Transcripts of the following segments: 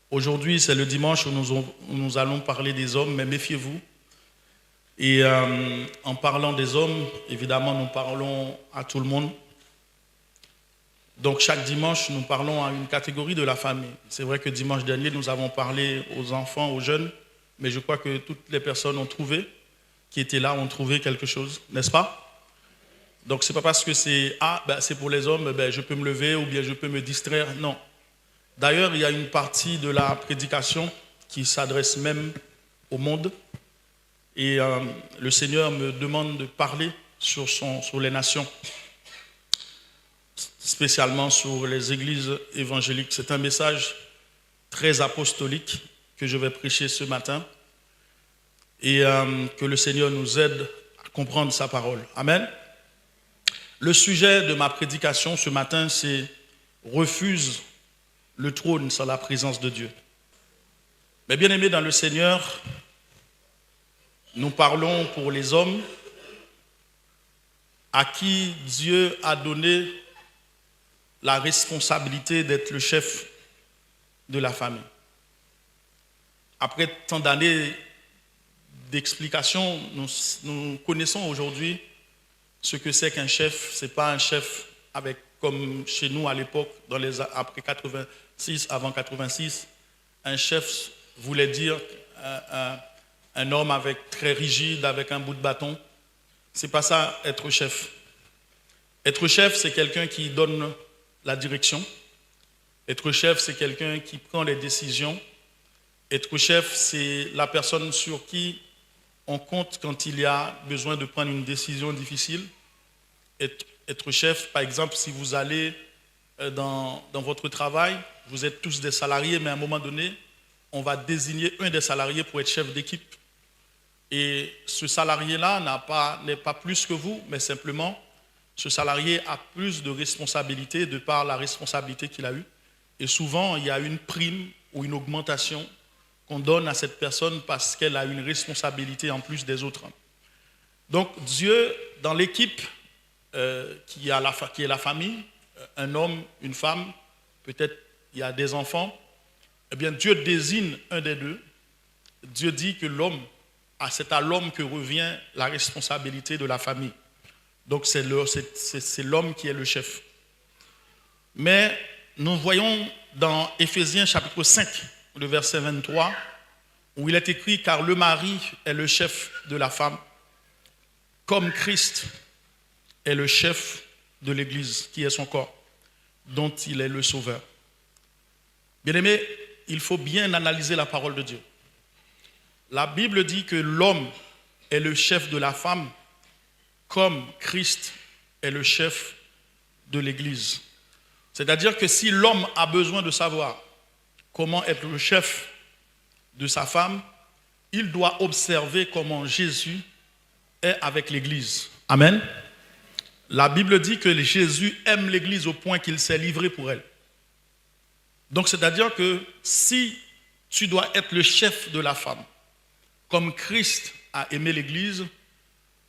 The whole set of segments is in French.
Aujourd'hui, c'est le dimanche où nous allons parler des hommes, mais méfiez-vous. Et en parlant des hommes, évidemment, nous parlons à tout le monde. Donc chaque dimanche, nous parlons à une catégorie de la famille. C'est vrai que dimanche dernier, nous avons parlé aux enfants, aux jeunes, mais je crois que toutes les personnes qui étaient là, ont trouvé quelque chose, n'est-ce pas? Donc c'est pas parce que c'est c'est pour les hommes, je peux me lever ou bien je peux me distraire. Non. D'ailleurs, il y a une partie de la prédication qui s'adresse même au monde. Et le Seigneur me demande de parler sur les nations, spécialement sur les églises évangéliques. C'est un message très apostolique que je vais prêcher ce matin et que le Seigneur nous aide à comprendre sa parole. Amen. Le sujet de ma prédication ce matin, c'est « Refuse le trône sans la présence de Dieu ». Mais bien aimés dans le Seigneur, nous parlons pour les hommes à qui Dieu a donné la responsabilité d'être le chef de la famille. Après tant d'années d'explications, nous connaissons aujourd'hui ce que c'est qu'un chef. Ce n'est pas un chef comme chez nous à l'époque, après 86, avant 86. Un chef voulait dire un homme très rigide, avec un bout de bâton. Ce n'est pas ça, être chef. Être chef, c'est quelqu'un qui donne la direction. Être chef, c'est quelqu'un qui prend les décisions. Être chef, c'est la personne sur qui on compte quand il y a besoin de prendre une décision difficile. Être chef, par exemple, si vous allez dans votre travail, vous êtes tous des salariés, mais à un moment donné, on va désigner un des salariés pour être chef d'équipe. Et ce salarié-là n'est pas plus que vous, mais simplement, ce salarié a plus de responsabilités de par la responsabilité qu'il a eue. Et souvent, il y a une prime ou une augmentation qu'on donne à cette personne parce qu'elle a une responsabilité en plus des autres. Donc, Dieu, dans l'équipe qui est la famille, un homme, une femme, peut-être il y a des enfants, eh bien, Dieu désigne un des deux. Dieu dit que c'est à l'homme que revient la responsabilité de la famille. Donc, c'est l'homme qui est le chef. Mais nous voyons dans Éphésiens chapitre 5, le verset 23, où il est écrit « Car le mari est le chef de la femme, comme Christ est le chef de l'Église, qui est son corps, dont il est le sauveur. » Bien-aimés, il faut bien analyser la parole de Dieu. La Bible dit que l'homme est le chef de la femme, comme Christ est le chef de l'Église. C'est-à-dire que si l'homme a besoin de savoir comment être le chef de sa femme, il doit observer comment Jésus est avec l'Église. Amen. La Bible dit que Jésus aime l'Église au point qu'il s'est livré pour elle. Donc c'est-à-dire que si tu dois être le chef de la femme, comme Christ a aimé l'Église,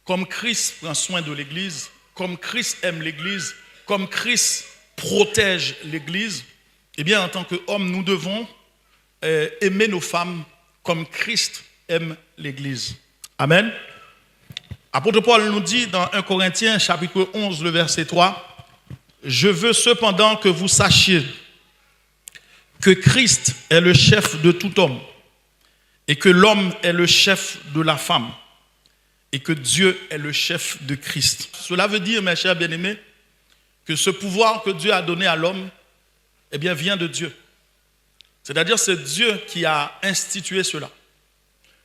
comme Christ prend soin de l'Église, comme Christ aime l'Église, comme Christ protège l'Église, eh bien, en tant qu'hommes, nous devons aimer nos femmes comme Christ aime l'Église. Amen. Apôtre Paul nous dit dans 1 Corinthiens, chapitre 11, le verset 3, « Je veux cependant que vous sachiez que Christ est le chef de tout homme, et que l'homme est le chef de la femme, et que Dieu est le chef de Christ. » Cela veut dire, mes chers bien-aimés, que ce pouvoir que Dieu a donné à l'homme, eh bien, vient de Dieu. C'est-à-dire, c'est Dieu qui a institué cela.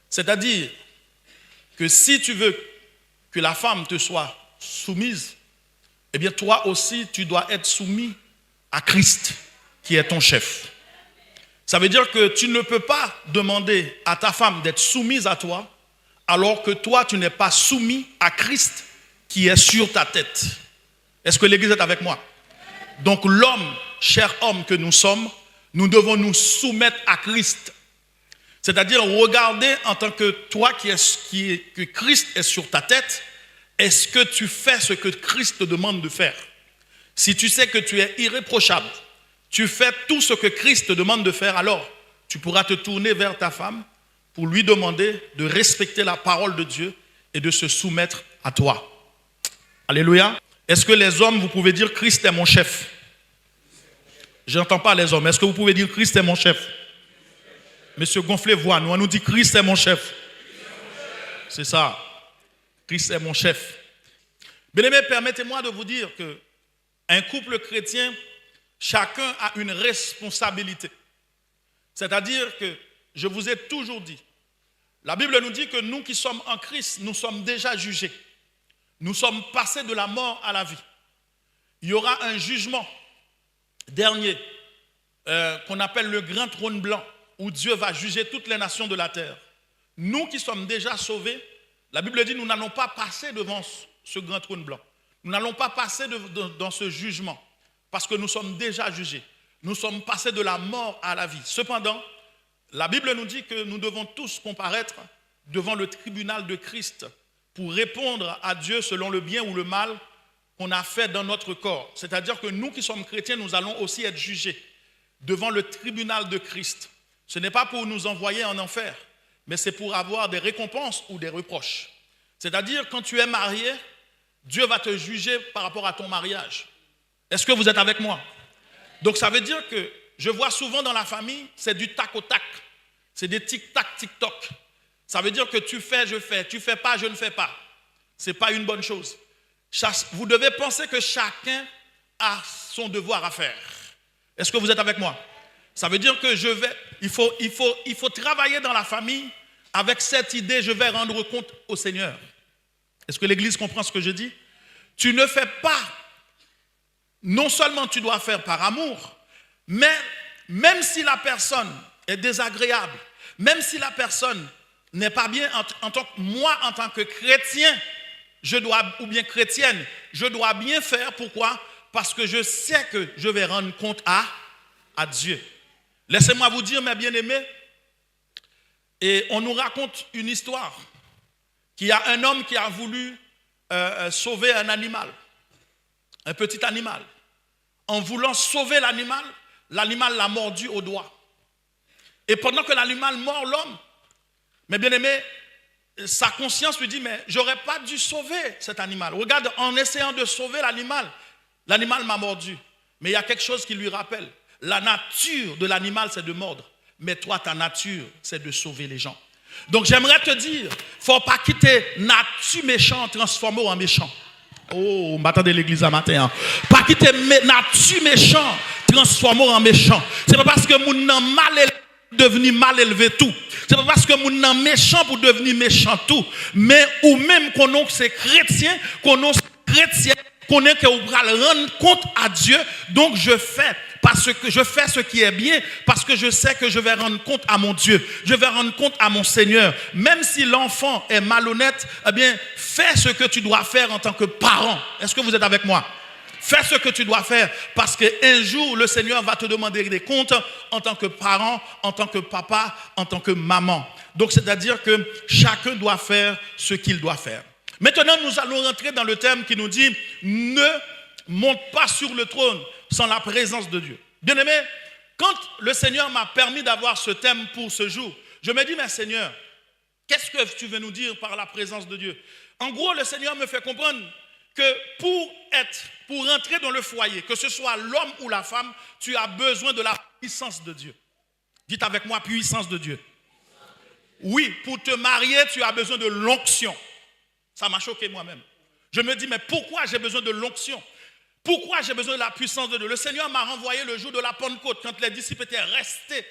C'est-à-dire que si tu veux que la femme te soit soumise, eh bien, toi aussi, tu dois être soumis à Christ, qui est ton chef. Ça veut dire que tu ne peux pas demander à ta femme d'être soumise à toi, alors que toi, tu n'es pas soumis à Christ qui est sur ta tête. Est-ce que l'Église est avec moi? Donc l'homme, cher homme que nous sommes, nous devons nous soumettre à Christ. C'est-à-dire regarder en tant que toi que Christ est sur ta tête, est-ce que tu fais ce que Christ te demande de faire? Si tu sais que tu es irréprochable, tu fais tout ce que Christ te demande de faire, alors tu pourras te tourner vers ta femme pour lui demander de respecter la parole de Dieu et de se soumettre à toi. Alléluia. Est-ce que les hommes, vous pouvez dire Christ est mon chef? Je n'entends pas les hommes. Est-ce que vous pouvez dire Christ est mon chef? Monsieur Gonflez-Voix, nous, on nous dit Christ est mon chef. C'est ça. Christ est mon chef. Bien-aimés, permettez-moi de vous dire que un couple chrétien, chacun a une responsabilité. C'est-à-dire que, je vous ai toujours dit, la Bible nous dit que nous qui sommes en Christ, nous sommes déjà jugés. Nous sommes passés de la mort à la vie. Il y aura un jugement dernier qu'on appelle le grand trône blanc, où Dieu va juger toutes les nations de la terre. Nous qui sommes déjà sauvés, la Bible dit nous n'allons pas passer devant ce grand trône blanc. Nous n'allons pas passer dans ce jugement parce que nous sommes déjà jugés. Nous sommes passés de la mort à la vie. Cependant, la Bible nous dit que nous devons tous comparaître devant le tribunal de Christ pour répondre à Dieu selon le bien ou le mal qu'on a fait dans notre corps. C'est-à-dire que nous qui sommes chrétiens, nous allons aussi être jugés devant le tribunal de Christ. Ce n'est pas pour nous envoyer en enfer, mais c'est pour avoir des récompenses ou des reproches. C'est-à-dire, quand tu es marié, Dieu va te juger par rapport à ton mariage. Est-ce que vous êtes avec moi? Donc ça veut dire que je vois souvent dans la famille, c'est du tac au tac. C'est des tic-tac, tic-toc. Ça veut dire que tu fais, je fais. Tu fais pas, je ne fais pas. Ce n'est pas une bonne chose. Vous devez penser que chacun a son devoir à faire. Est-ce que vous êtes avec moi? Ça veut dire que il faut travailler dans la famille avec cette idée, je vais rendre compte au Seigneur. Est-ce que l'Église comprend ce que je dis? Tu ne fais pas, non seulement tu dois faire par amour, mais même si la personne est désagréable, même si la personne n'est pas bien, en tant que chrétien, ou bien chrétienne, je dois bien faire. Pourquoi? Parce que je sais que je vais rendre compte à Dieu. Laissez-moi vous dire, mes bien-aimés, et on nous raconte une histoire qu'il y a un homme qui a voulu sauver un animal, un petit animal. En voulant sauver l'animal, l'animal l'a mordu au doigt. Et pendant que l'animal mord l'homme, mes bien-aimés, sa conscience lui dit, mais j'aurais pas dû sauver cet animal. Regarde, en essayant de sauver l'animal, l'animal m'a mordu. Mais il y a quelque chose qui lui rappelle. La nature de l'animal, c'est de mordre. Mais toi, ta nature, c'est de sauver les gens. Donc j'aimerais te dire, il ne faut pas quitter nature méchant, transformer en méchant. Oh, m'attendez l'église à matin. Hein. Pas quitter nature méchant, transformer en méchant. C'est pas parce que moun nan mal élevé devenir mal élevé tout. C'est pas parce que moun nan méchant pour devenir méchant tout. Mais ou même qu'on a c'est chrétien, qu'on a chrétien, qu'on est que vous allez rendre compte à Dieu. Donc je fais. Parce que je fais ce qui est bien, parce que je sais que je vais rendre compte à mon Dieu, je vais rendre compte à mon Seigneur. Même si l'enfant est malhonnête, eh bien, fais ce que tu dois faire en tant que parent. Est-ce que vous êtes avec moi? Fais ce que tu dois faire, parce qu'un jour, le Seigneur va te demander des comptes en tant que parent, en tant que papa, en tant que maman. Donc, c'est-à-dire que chacun doit faire ce qu'il doit faire. Maintenant, nous allons rentrer dans le thème qui nous dit « Ne monte pas sur le trône » sans la présence de Dieu. Bien-aimé, quand le Seigneur m'a permis d'avoir ce thème pour ce jour, je me dis, mais Seigneur, qu'est-ce que tu veux nous dire par la présence de Dieu? En gros, le Seigneur me fait comprendre que pour entrer dans le foyer, que ce soit l'homme ou la femme, tu as besoin de la puissance de Dieu. Dites avec moi, puissance de Dieu. Oui, pour te marier, tu as besoin de l'onction. Ça m'a choqué moi-même. Je me dis, mais pourquoi j'ai besoin de l'onction? Pourquoi j'ai besoin de la puissance de Dieu? Le Seigneur m'a renvoyé le jour de la Pentecôte, quand les disciples étaient restés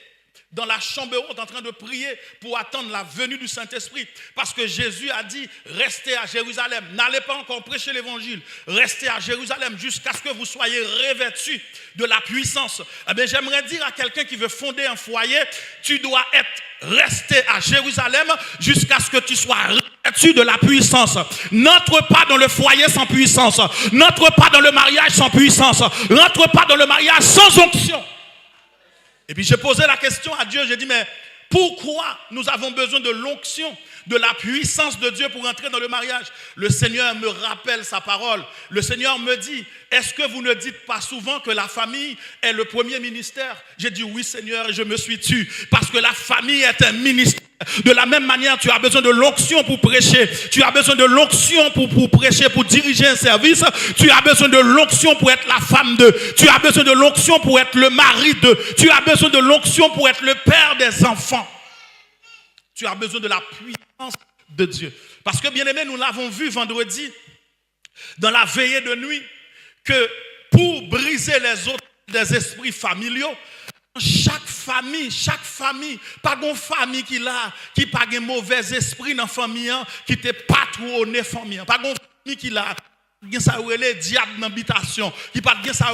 dans la chambre haute en train de prier pour attendre la venue du Saint-Esprit. Parce que Jésus a dit, restez à Jérusalem. N'allez pas encore prêcher l'évangile. Restez à Jérusalem jusqu'à ce que vous soyez revêtus de la puissance. Eh bien, j'aimerais dire à quelqu'un qui veut fonder un foyer, tu dois rester à Jérusalem jusqu'à ce que tu sois revêtu de la puissance. N'entre pas dans le foyer sans puissance. N'entre pas dans le mariage sans puissance. N'entre pas dans le mariage sans onction. Et puis j'ai posé la question à Dieu, j'ai dit, mais pourquoi nous avons besoin de l'onction? de la puissance de Dieu pour entrer dans le mariage. Le Seigneur me rappelle sa parole. Le Seigneur me dit, est-ce que vous ne dites pas souvent que la famille est le premier ministère? J'ai dit oui Seigneur et je me suis tu. Parce que la famille est un ministère. De la même manière, tu as besoin de l'onction pour prêcher. Tu as besoin de l'onction pour prêcher, pour diriger un service. Tu as besoin de l'onction pour être la femme de. Tu as besoin de l'onction pour être le mari de. Tu as besoin de l'onction pour être le père des enfants. Tu as besoin de la puissance de Dieu. Parce que bien aimé, nous l'avons vu vendredi dans la veillée de nuit que pour briser les autres des esprits familiaux, chaque famille, pas une famille qui pas un mauvais esprit dans la famille, qui te patronne famille, pas une famille qui a ça relé diable dans l'habitation, qui pas ça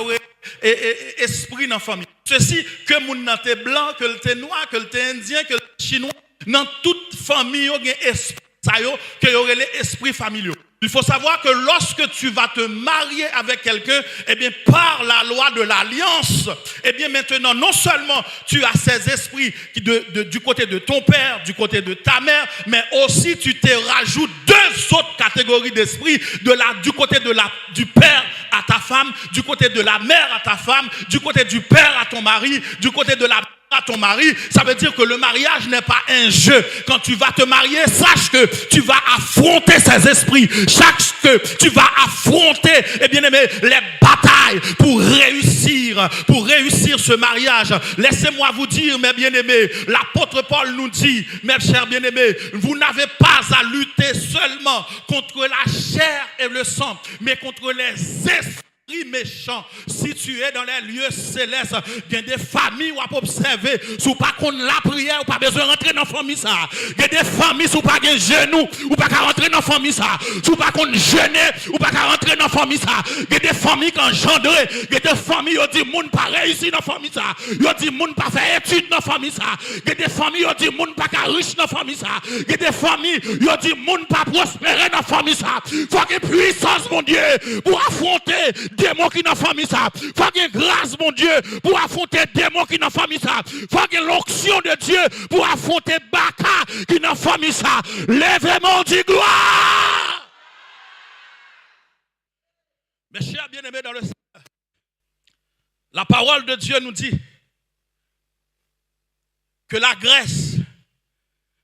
esprit dans la famille. Ceci que moun nan te blanc, que le te noir, que le te indien, que le chinois, dans toute famille il y a esprit ça yo que y les esprits familiaux. Il faut savoir que lorsque tu vas te marier avec quelqu'un, eh bien, par la loi de l'alliance, eh bien, maintenant, non seulement tu as ces esprits du côté de ton père, du côté de ta mère, mais aussi tu te rajoutes deux autres catégories d'esprits, du côté du père à ta femme, du côté de la mère à ta femme, du côté du père à ton mari, du côté de la à ton mari. Ça veut dire que le mariage n'est pas un jeu. Quand tu vas te marier, sache que tu vas affronter ces esprits. Sache que tu vas affronter, eh bien aimé, les batailles pour réussir ce mariage. Laissez-moi vous dire, mes bien-aimés, l'apôtre Paul nous dit, mes chers bien-aimés, vous n'avez pas à lutter seulement contre la chair et le sang, mais contre les esprits méchant. Si tu es dans les lieux célestes, il y a des familles où à observer, sous pas contre la prière, ou pas besoin de rentrer dans la famille ça. Il y a des familles sous pas de genoux, ou pas rentrer dans la famille ça. Sous pas contre jeûner, ou pas rentrer dans la famille ça. Il y a des familles qui engendrent, il y a des familles qui disent moun pas réussir dans la famille ça. Ils disent moun pas faire études dans la famille ça. Il y a des familles qui disent moun pas riche dans la famille ça. Il y a des familles qui disent moun pas prospérer dans la famille ça. Faut que puissance mon Dieu pour affronter démons qui dans la famille ça. Faut qu'il y ait grâce mon Dieu pour affronter démons qui dans la famille ça. Faut qu'il y ait l'onction de Dieu pour affronter Baka qui dans la famille ça. Lèvez-moi du gloire. Mes chers bien-aimés dans le Seigneur, la parole de Dieu nous dit que la graisse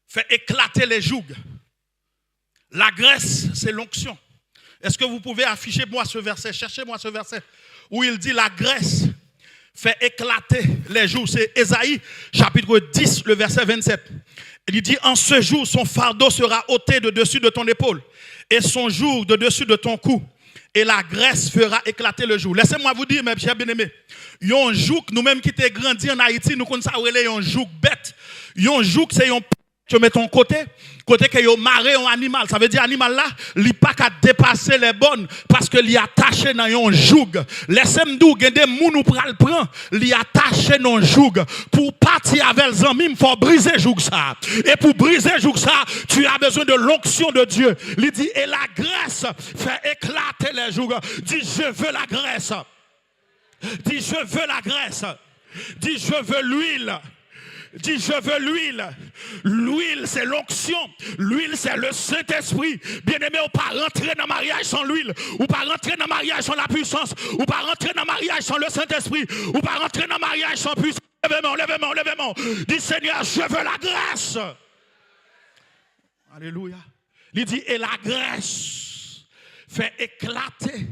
fait éclater les jougs. La graisse, c'est l'onction. Est-ce que vous pouvez afficher moi ce verset? Cherchez-moi ce verset où il dit la graisse fait éclater les jougs. C'est Ésaïe chapitre 10, le verset 27. Il dit en ce jour, son fardeau sera ôté de dessus de ton épaule et son joug de dessus de ton cou. Et la graisse fera éclater le joug. Laissez-moi vous dire, mes chers bien-aimés, yon joug, nous-mêmes qui t'es grandi en Haïti, nous connaissons ça, yon joug bête. Yon joug, c'est yon tu mets ton côté que yo maré un animal, ça veut dire animal là, il pas qu'à dépasser les bonnes parce que li attaché dans un joug. Laissez-moi dire que des moun ou pral prend, li attaché dans un joug pour partir avec les amis, il faut briser joug ça. Et pour briser joug ça, tu as besoin de l'onction de Dieu. Il dit et la graisse fait éclater les jougs. Dis je veux la graisse. Dis je veux la graisse. Dis je veux l'huile. Dis je veux l'huile. L'huile c'est l'onction. L'huile c'est le Saint-Esprit. Bien-aimé, ou pas rentrer dans le mariage sans l'huile. Ou pas rentrer dans le mariage sans la puissance. Ou pas rentrer dans le mariage sans le Saint-Esprit. Ou pas rentrer dans le mariage sans puissance. Lèvez-moi. Dis Seigneur, je veux la grâce. Alléluia. Il dit et la graisse fait éclater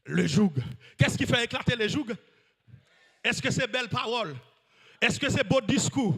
le joug. Qu'est-ce qui fait éclater le joug? Est-ce que c'est belle parole? Est-ce que c'est beau discours?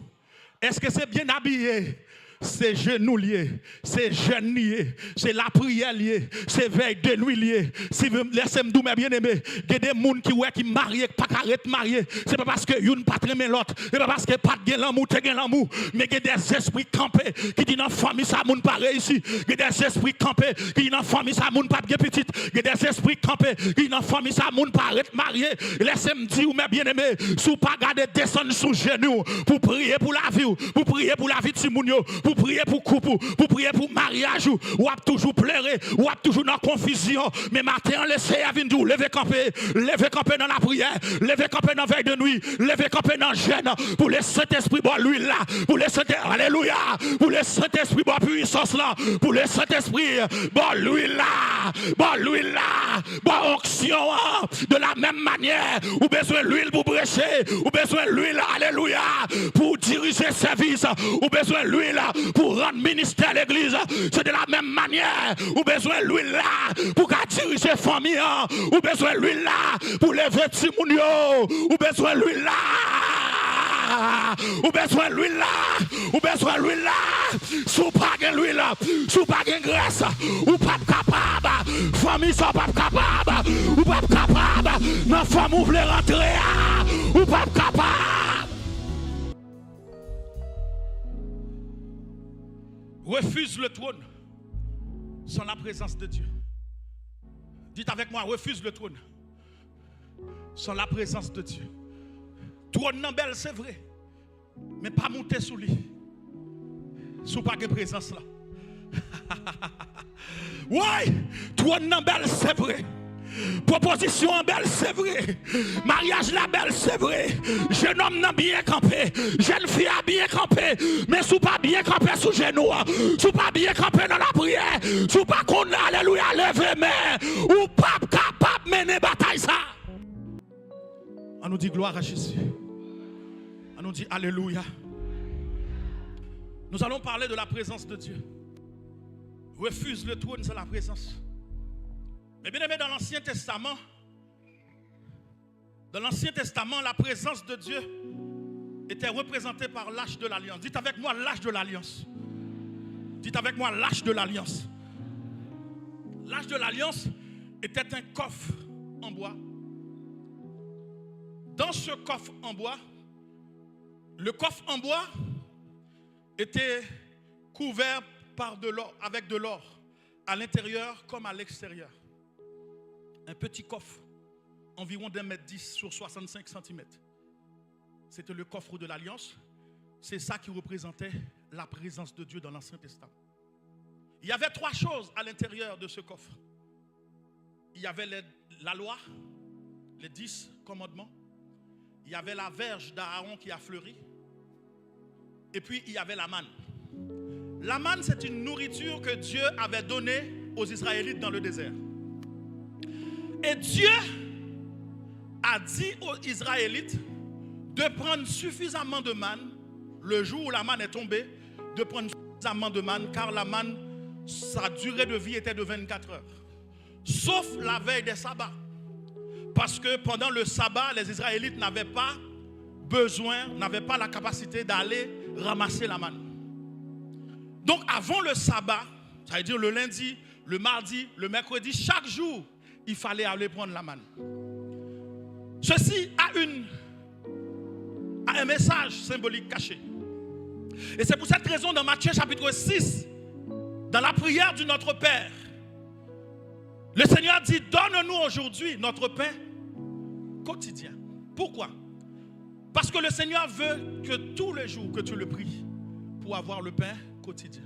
Est-ce que c'est bien habillé? C'est genoux liés, c'est jeûne lié, c'est la prière liée, c'est veille de nuit liée. Si vous laissez-moi dire, mes bien-aimés, il y a des gens qui marient, pas arrêter marier. C'est pas parce que une pas tremé l'autre, c'est pas parce que pas de l'amour, tu as l'amour, mais il y a des esprits campés qui disent dans la famille ça moun pas réussi. Il y a des esprits campés qui disent dans la famille ça moun pas bien petite. Il y a des esprits campés qui disent dans la famille ça moun pas arrêter marier. Laissez-moi dire, mes bien-aimés, si vous pas garder descendre sous genoux pour prier pour la vie, pour prier pour la vie de Simounio. pour prier pour couple, pour prier pour mariage, ou a toujours pleurer, ou a toujours dans confusion. Mais matin, laissez à venir, levez camper dans la prière, levez camper dans la veille de nuit, levez camper dans le jeûne, pour le Saint-Esprit, bon, lui là, pour le Saint-Esprit, alléluia, pour le Saint-Esprit, bon, puissance là, pour le Saint-Esprit, bon, lui là, bon, onction, de la même manière, ou besoin l'huile pour prêcher, ou besoin l'huile, alléluia, pour diriger service, ou besoin l'huile pour rendre ministère à l'église, c'est de la même manière, ou besoin l'huile là pour diriger famille, ou besoin l'huile là pour lever Timounio, ou besoin l'huile là, ou besoin l'huile là, ou besoin l'huile là, sous pas l'huile, sous pas graisse, ou pas capable, famille sont pas capable, ou pas capable, ma femme vous voulez rentrer, ou pas capable. Refuse le trône sans la présence de Dieu. Dites avec moi, refuse le trône sans la présence de Dieu. Trône non belle, c'est vrai, mais pas monter sous lui. Sous pas de présence là. Ouais, trône non belle, c'est vrai. Proposition en belle, c'est vrai. Mariage la belle, c'est vrai. Jeune homme n'a bien campé. Jeune fille a bien campé. Mais sous pas bien campé sous genou. Sous pas bien campé dans la prière. Sous pas qu'on a, alléluia, levé main. Ou pas capable de mener bataille ça. On nous dit gloire à Jésus. On nous dit alléluia. Nous allons parler de la présence de Dieu. Refuse le trône sans la présence. Mais bien aimé, dans l'Ancien Testament, la présence de Dieu était représentée par l'arche de l'Alliance. Dites avec moi l'arche de l'Alliance. Dites avec moi l'arche de l'Alliance. L'arche de l'Alliance était un coffre en bois. Dans ce coffre en bois, le coffre en bois était couvert par de l'or, avec de l'or, à l'intérieur comme à l'extérieur. Un petit coffre, environ d'1,10 m sur 65 cm. C'était le coffre de l'Alliance. C'est ça qui représentait la présence de Dieu dans l'Ancien Testament. Il y avait 3 choses à l'intérieur de ce coffre. Il y avait la loi, les 10 commandements. Il y avait la verge d'Aaron qui a fleuri. Et puis il y avait la manne. La manne, c'est une nourriture que Dieu avait donnée aux Israélites dans le désert. Et Dieu a dit aux Israélites de prendre suffisamment de manne, le jour où la manne est tombée, de prendre suffisamment de manne, car la manne, sa durée de vie était de 24 heures. Sauf la veille des sabbats. Parce que pendant le sabbat, les Israélites n'avaient pas besoin, n'avaient pas la capacité d'aller ramasser la manne. Donc avant le sabbat, ça veut dire le lundi, le mardi, le mercredi, chaque jour, il fallait aller prendre la manne. Ceci a un message symbolique caché. Et c'est pour cette raison, dans Matthieu chapitre 6, dans la prière du Notre Père, le Seigneur dit, donne-nous aujourd'hui notre pain quotidien. Pourquoi? Parce que le Seigneur veut que tous les jours que tu le pries pour avoir le pain quotidien.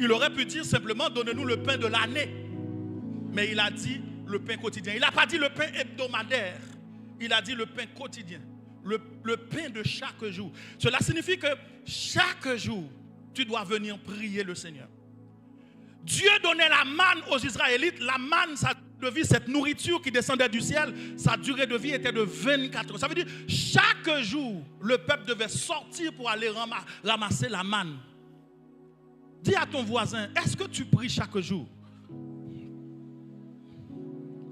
Il aurait pu dire simplement, donne-nous le pain de l'année. Mais il a dit le pain quotidien. Il n'a pas dit le pain hebdomadaire. Il a dit le pain quotidien. Le pain de chaque jour. Cela signifie que chaque jour, tu dois venir prier le Seigneur. Dieu donnait la manne aux Israélites. La manne, sa durée de vie, cette nourriture qui descendait du ciel, sa durée de vie était de 24 heures. Ça veut dire chaque jour, le peuple devait sortir pour aller ramasser la manne. Dis à ton voisin, est-ce que tu pries chaque jour?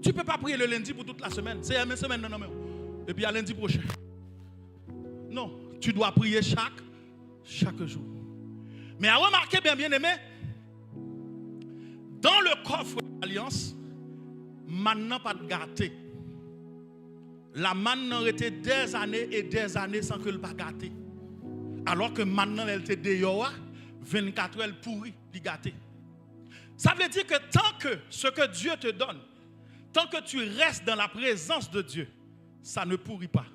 Tu ne peux pas prier le lundi pour toute la semaine. C'est une semaine, non. Et puis à lundi prochain. Non, tu dois prier chaque jour. Mais à remarquer, bien aimé, dans le coffre de l'Alliance, maintenant pas de gâté. La manne aurait été des années et des années sans que le pas gâté. Alors que maintenant elle était dehors, 24 heures elle pourrit, elle gâté. Ça veut dire que tant que ce que Dieu te donne, tant que tu restes dans la présence de Dieu, ça ne pourrit pas.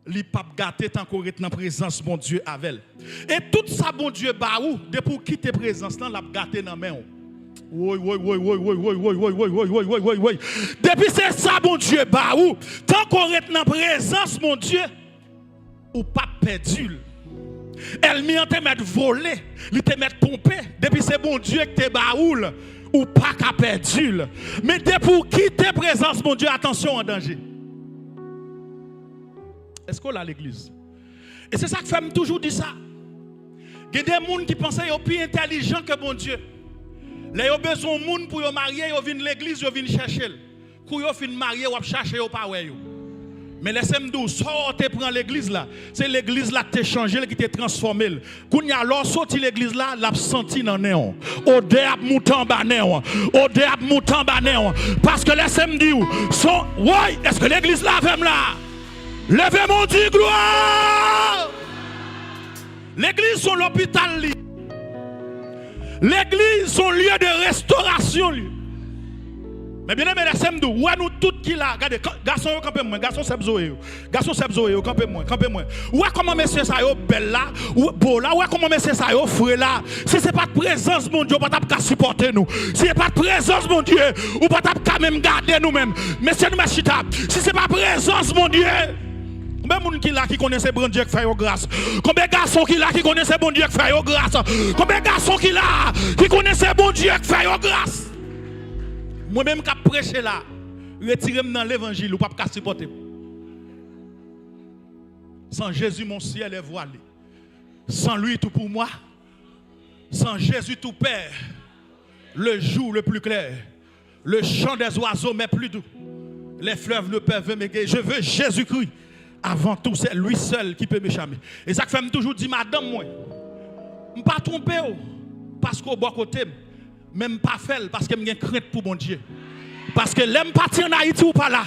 li pas gâté tant qu'on est dans présence bon Dieu avec elle. Et tout ça bon Dieu ba ou de pour quitter présence là l'a gâté dans main. Oui. Depuis c'est ça bon Dieu ba ou tant qu'on est dans présence mon Dieu ou pas perdu. Elle m'y te mettre volé, li te mettre pompé. Depuis c'est bon Dieu que te ba ou pas qu'à perdu. Mais de pour quitter présence mon Dieu attention en danger. Est-ce qu'on a l'église? Et c'est ça que fait toujours dire ça. Il y a des gens qui pensent qu'ils sont plus intelligents que bon Dieu. Là, ils ont besoin de gens pour se marier, ils viennent l'église, ils viennent chercher. Quand ils viennent marier, ils chercher, ils pas ouais. Mais laissez-moi dire, sort te prend l'église là, c'est l'église là qui t'a changé, qui t'a transformé. Quand il y a l'or sorti l'église là, l'a senti dans néon. Odeur mouton ba néon. Odeur mouton ba néon. Parce que laissez-moi dire, ouais, est-ce que l'église là même là? Levez mon Dieu, gloire! L'église sont l'hôpital. L'église sont lieu de restauration. Mais bien aimé, laissez-moi dire, ouais, nous tous qui là, regardez, garçon, campez moi, garçon, Sebzoé, campez moi. Ouais, comment monsieur ça yo belle là, ou beau là, ouais, comment monsieur ça yo frère là. Si c'est pas de présence, mon Dieu, pas ta supporter nous. Si c'est pas de présence, mon Dieu, ou pas ta même garder nous-mêmes. Monsieur nous machita, si c'est pas présence, mon Dieu. Combien de gens qui là qui connaissent bon Dieu qui fait grâce? Combien de garçons qui là qui connaissent bon Dieu qui fait grâce? Combien de garçons qui là qui connaissent bon Dieu qui fait grâce? Moi-même qui prêche là, retirez-moi dans l'évangile ou pas supporter. Sans Jésus, mon ciel est voilé. Sans lui, tout pour moi. Sans Jésus, tout Père. Le jour le plus clair. Le chant des oiseaux m'est plus doux. Les fleuves ne peuvent m'égayer. Je veux Jésus-Christ. Avant tout, c'est lui seul qui peut m'échapper. Et ça fait toujours dire, madame, moi, je ne pas tromper parce qu'au bon côté, même pas faire parce que je suis crainte pour mon Dieu. Parce que l'aime partir en Haïti ou pas là,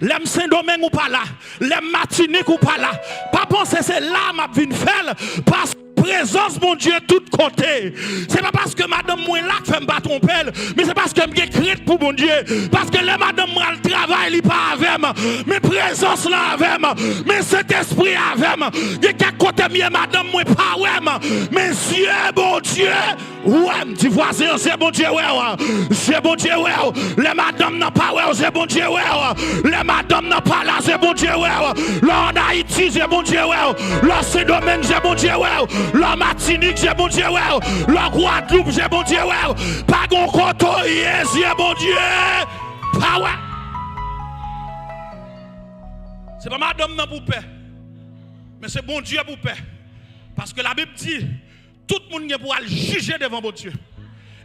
l'aime Saint-Domingue ou pas là, l'aime Martinique ou pas là, pas penser c'est là ma vie faire parce que présence mon Dieu tout côté. C'est pas parce que madame moi là que fait me battre tromper, mais c'est parce que je suis crainte pour mon Dieu. Parce que les madame moi le travail il pas avec moi, mais présence là avec moi, mais cet esprit avec moi. Il y a quelques côté mieux madame moi pas ouais moi, mais Dieu bon Dieu. Ouais, me dit voisin, c'est bon Dieu, ouais, c'est bon Dieu, ouais. Les madame n'a pas, ouais, c'est bon Dieu, ouais. Les madame n'a pas là, c'est bon Dieu, ouais. Là en Haïti, c'est bon Dieu, ouais. Là Saint-Domingue, c'est bon Dieu, ouais. Là Martinique, c'est bon Dieu, ouais. Là Guadeloupe, c'est bon Dieu, ouais. Pas gon koto, c'est bon Dieu. Pas ouais. C'est pas madame n'a pour paix, mais c'est bon Dieu pour paix. Parce que la Bible dit, tout le monde pour aller juger devant mon Dieu.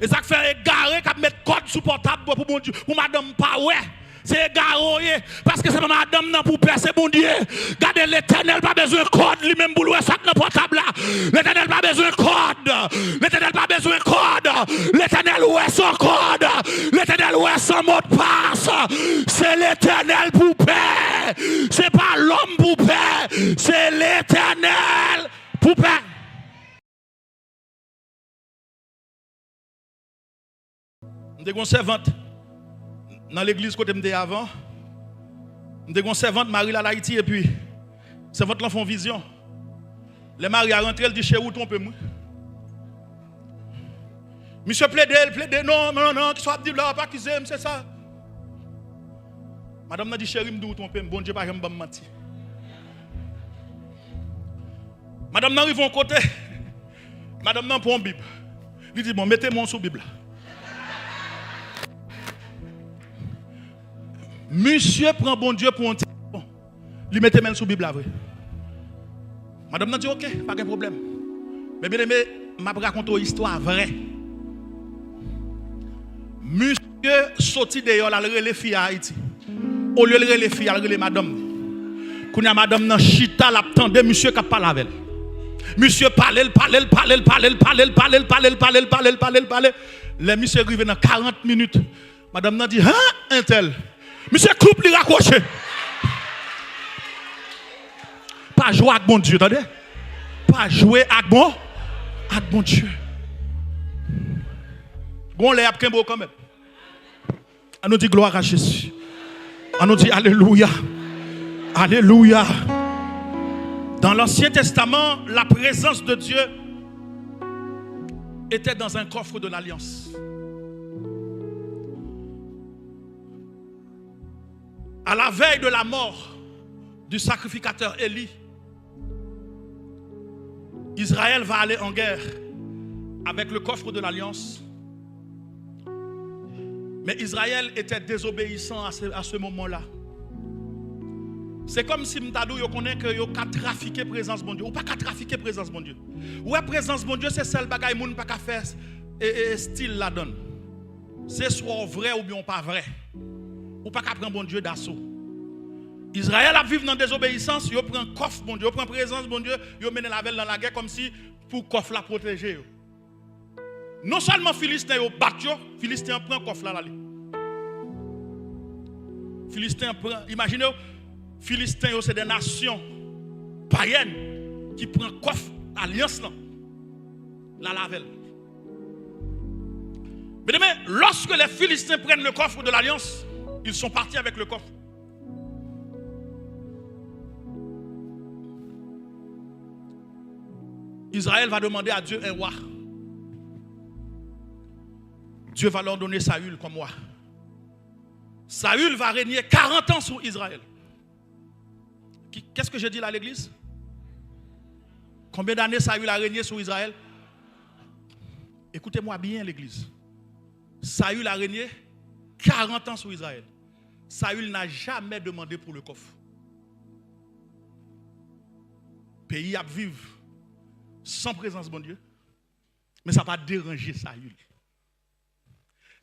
Et ça fait égarer qu'à mettre code sous portable pour mon Dieu. Pour madame pas ouais. C'est égaré. Parce que c'est pas madame non pour passer mon Dieu. Regardez l'Éternel pas besoin de code lui-même pour louer ça dans le portable là. L'Éternel pas besoin de code. L'Éternel pas besoin de code. L'Éternel ouais son code. L'Éternel ouais son mot de passe. C'est l'Éternel pour paix. C'est pas l'homme pour paix. C'est l'Éternel pour paix. Nous avons une servante dans l'église côté m'était avant. Nous avons une servante Marie là Haïti et puis servante là font vision. Les maris à rentrer, elle dit chez où trompez-moi. Monsieur plaide, non, qui soit dit là, pas accuser, c'est ça. Madame n'a dit chérie, me tromper, bon Dieu pas me mentir. Madame n'a arrive au côté. Madame n'a prend Bible. Il dit bon, mettez-moi sous Bible. Monsieur prend bon Dieu pour un petit bon. Il mettait même sous Bible là vrai. Madame n'a dit OK, pas de problème. Mais bien aimé, m'a raconté une histoire vraie. Monsieur sorti dehors là les filles à Haïti. Au lieu de les filles, elle les madame. Quand y a madame dans chita l'attendait monsieur qui parle avec elle. Monsieur parle. Les monsieur arrivé dans 40 minutes. Madame n'a dit un tel. Monsieur coupe lui raccroché. Pas jouer avec bon Dieu, attendez. Pas jouer avec bon Dieu. Bon les a beau quand même. On nous dit gloire à Jésus. On nous dit alléluia. Alléluia. Dans l'Ancien Testament, la présence de Dieu était dans un coffre de l'Alliance. À la veille de la mort du sacrificateur Élie, Israël va aller en guerre avec le coffre de l'Alliance. Mais Israël était désobéissant à ce moment-là. C'est comme si m'tadou yo connaît que yo ka trafiquer présence bon Dieu ou pas ka trafiquer présence bon Dieu. Ouais, présence bon Dieu c'est celle bagaille moun pas ka faire et style la donne. C'est soit vrai ou bien pas vrai. Ou pas ka prendre bon Dieu d'assaut. Israël a vivre dans désobéissance, yo prend coffre bon Dieu, yo prend présence bon Dieu, yo mène la velle dans la guerre comme si pour coffre la protéger yo. Non seulement Philistin yo bat yo, Philistin prend coffre là. Philistin prend, imaginez Philistins, c'est des nations païennes qui prennent coffre alliance là. La lavelle. Mais demain, lorsque les Philistins prennent le coffre de l'alliance, ils sont partis avec le coffre. Israël va demander à Dieu un roi. Dieu va leur donner Saül comme roi. Saül va régner 40 ans sur Israël. Qu'est-ce que je dis là à l'église? Combien d'années Saül a régné sur Israël? Écoutez-moi bien l'église. Saül a régné 40 ans sur Israël. Saül n'a jamais demandé pour le coffre. Pays à vivre sans présence de Dieu. Mais ça n'a pas dérangé Saül.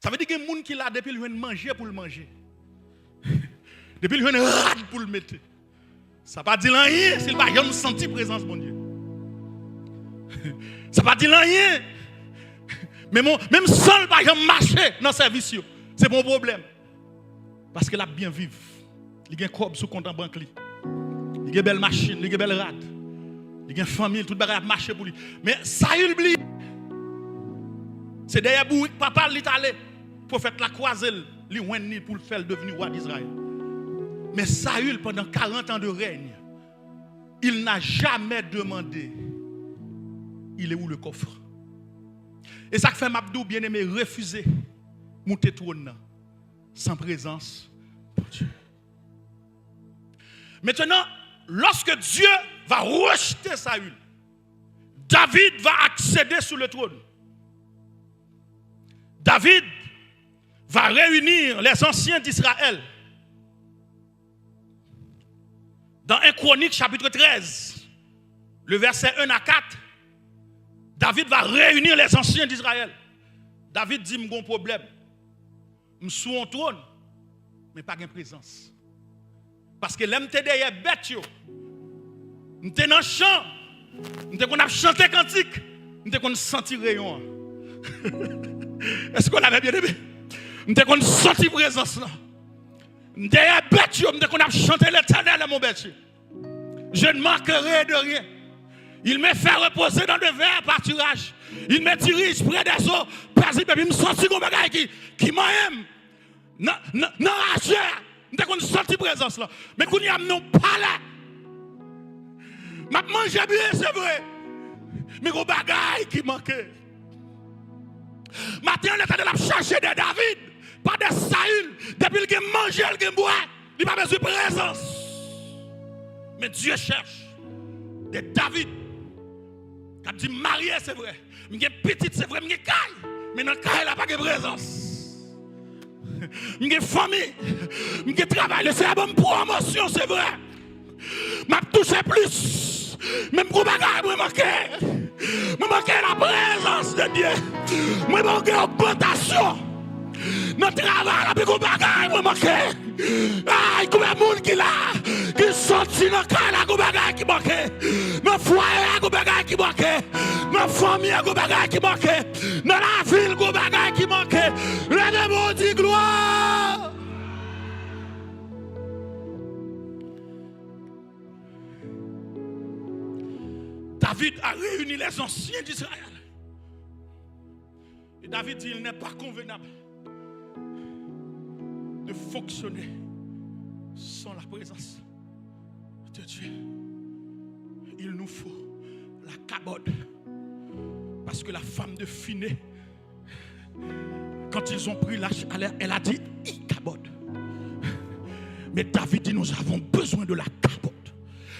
Ça veut dire qu'il y a des gens qui l'a depuis le manger pour le manger. Depuis le rad pour le mettre. Ça ne veut pas dire rien s'il n'a pas senti présence de Dieu. Ça ne veut pas dire rien. Mais même sans le pas marcher dans le service, c'est mon problème. Parce qu'il a bien vivre. Il a un corps sous compte en banque. Il a une belle machine, il a une belle rad. Il a une famille, tout le monde a marché pour lui. Mais Saül oublie. C'est derrière Bourik, papa l'Italie. Pour faire la croiselle, pour le faire devenir roi d'Israël. Mais Saül, pendant 40 ans de règne, il n'a jamais demandé il est où le coffre. Et ça fait Mabdou, bien aimé, refuser monter trône sans présence de Dieu. Maintenant, lorsque Dieu va rejeter Saül, David va accéder sur le trône. David va réunir les anciens d'Israël. Dans 1 Chronique chapitre 13, le verset 1 à 4, David va réunir les anciens d'Israël. David dit, j'ai un problème. Je suis sur un trône, mais pas de présence. Parce que l'homme derrière bête, je suis dans le chant, je suis chanté cantique, je suis senti rayon. Est-ce qu'on avait bien aimé? Je suis senti présence là. Derrière bête, je suis chanté l'Éternel à mon bête. Je ne manquerai de rien. Il me fait reposer dans de verts pâturages. Il me dirige près des eaux. Il me senti comme un qui m'aime. Non, je suis senti présence là. Mais quand il y a non pas là. Je mange bien, c'est vrai. Mais il y a des bagailles qui manquent. Maintenant, l'Éternel a cherché de David, pas de Saül. Depuis qu'il a mangé, qu'il a boit, il n'a pas besoin de présence. Mais Dieu cherche de David. Quand il dit marié, c'est vrai. Il y a petite, c'est vrai. Il y a caille. Mais dans le caille, il n'a pas de présence. Il y a famille. Il y a travail. C'est la bonne promotion, c'est vrai. Je touche plus. Même pour bagarre, je manque. Je manque la présence de Dieu. Je manque l'augmentation. Notre travail, la plus bagaille, je manque. Ah, il y a combien de monde qui là, qui sorti dans le cas, la bagaille qui manque. Dans le foyer, la bagaille qui manque. Dans la famille, la bagaille qui manque. Dans la ville, la bagaille qui manque. Le démon dit gloire. David a réuni les anciens d'Israël. Et David dit, il n'est pas convenable de fonctionner sans la présence de Dieu. il nous faut la cabode. Parce que la femme de Finé, quand ils ont pris l'âge à l'air, elle a dit cabode. Mais David dit nous avons besoin de la cabode.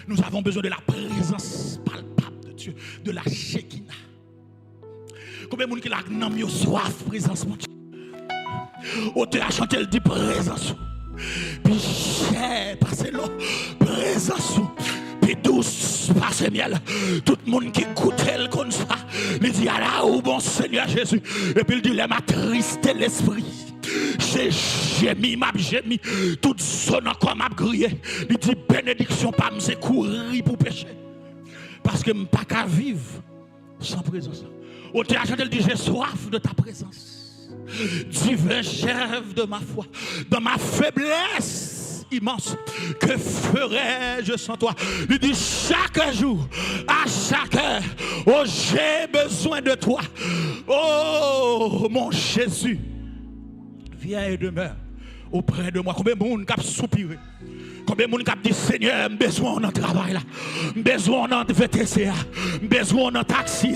Nous avons besoin de la présence palpable de Dieu, de la Shekinah. Combien de monde qui a nommé soif présence mon Dieu. Auteur a chanté, elle dit présence. Puis cher, passez l'eau, présence. Puis douce, passez miel. Tout le monde qui écoute elle comme ça, il dit à la où bon Seigneur Jésus. Et puis il dit, il m'a tristé l'esprit. J'ai gémi, m'a gémi. Toute zone encore m'a grillé. Il dit, bénédiction, pas me courir pour pécher. Parce que je ne peux pas vivre sans présence. Auteur a chanté, elle dit, j'ai soif de ta présence. Divin chef de ma foi, dans ma faiblesse immense, que ferais-je sans toi? Il dit chaque jour, à chaque heure, oh j'ai besoin de toi. Oh mon Jésus, viens et demeure auprès de moi. Combien de monde qui a soupiré? Combien de monde qui a dit Seigneur, j'ai besoin d'un travail là, j'ai besoin d'un VTC, j'ai besoin d'un taxi,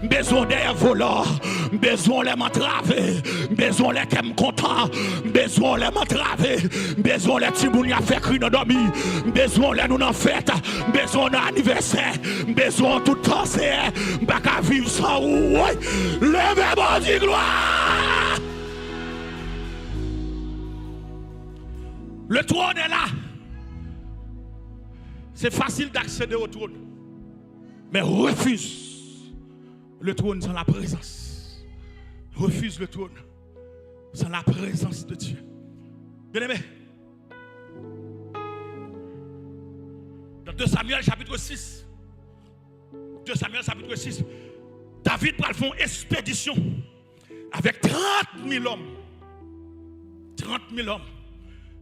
j'ai besoin d'un volant, j'ai besoin de m'entraver, j'ai besoin de qu'elle me content, j'ai besoin de m'entraver, j'ai besoin de Timouni à faire crier dans dormir, j'ai besoin de nous en fête, j'ai besoin d'un anniversaire, j'ai besoin de tout temps, c'est pas qu'à vivre sans ou levez-moi du gloire. Le trône est là. C'est facile d'accéder au trône. Mais refuse le trône sans la présence. Refuse le trône sans la présence de Dieu. Bien aimé. Dans 2 Samuel chapitre 6. 2 Samuel chapitre 6. David va faire une expédition avec 30 000 hommes. 30 000 hommes.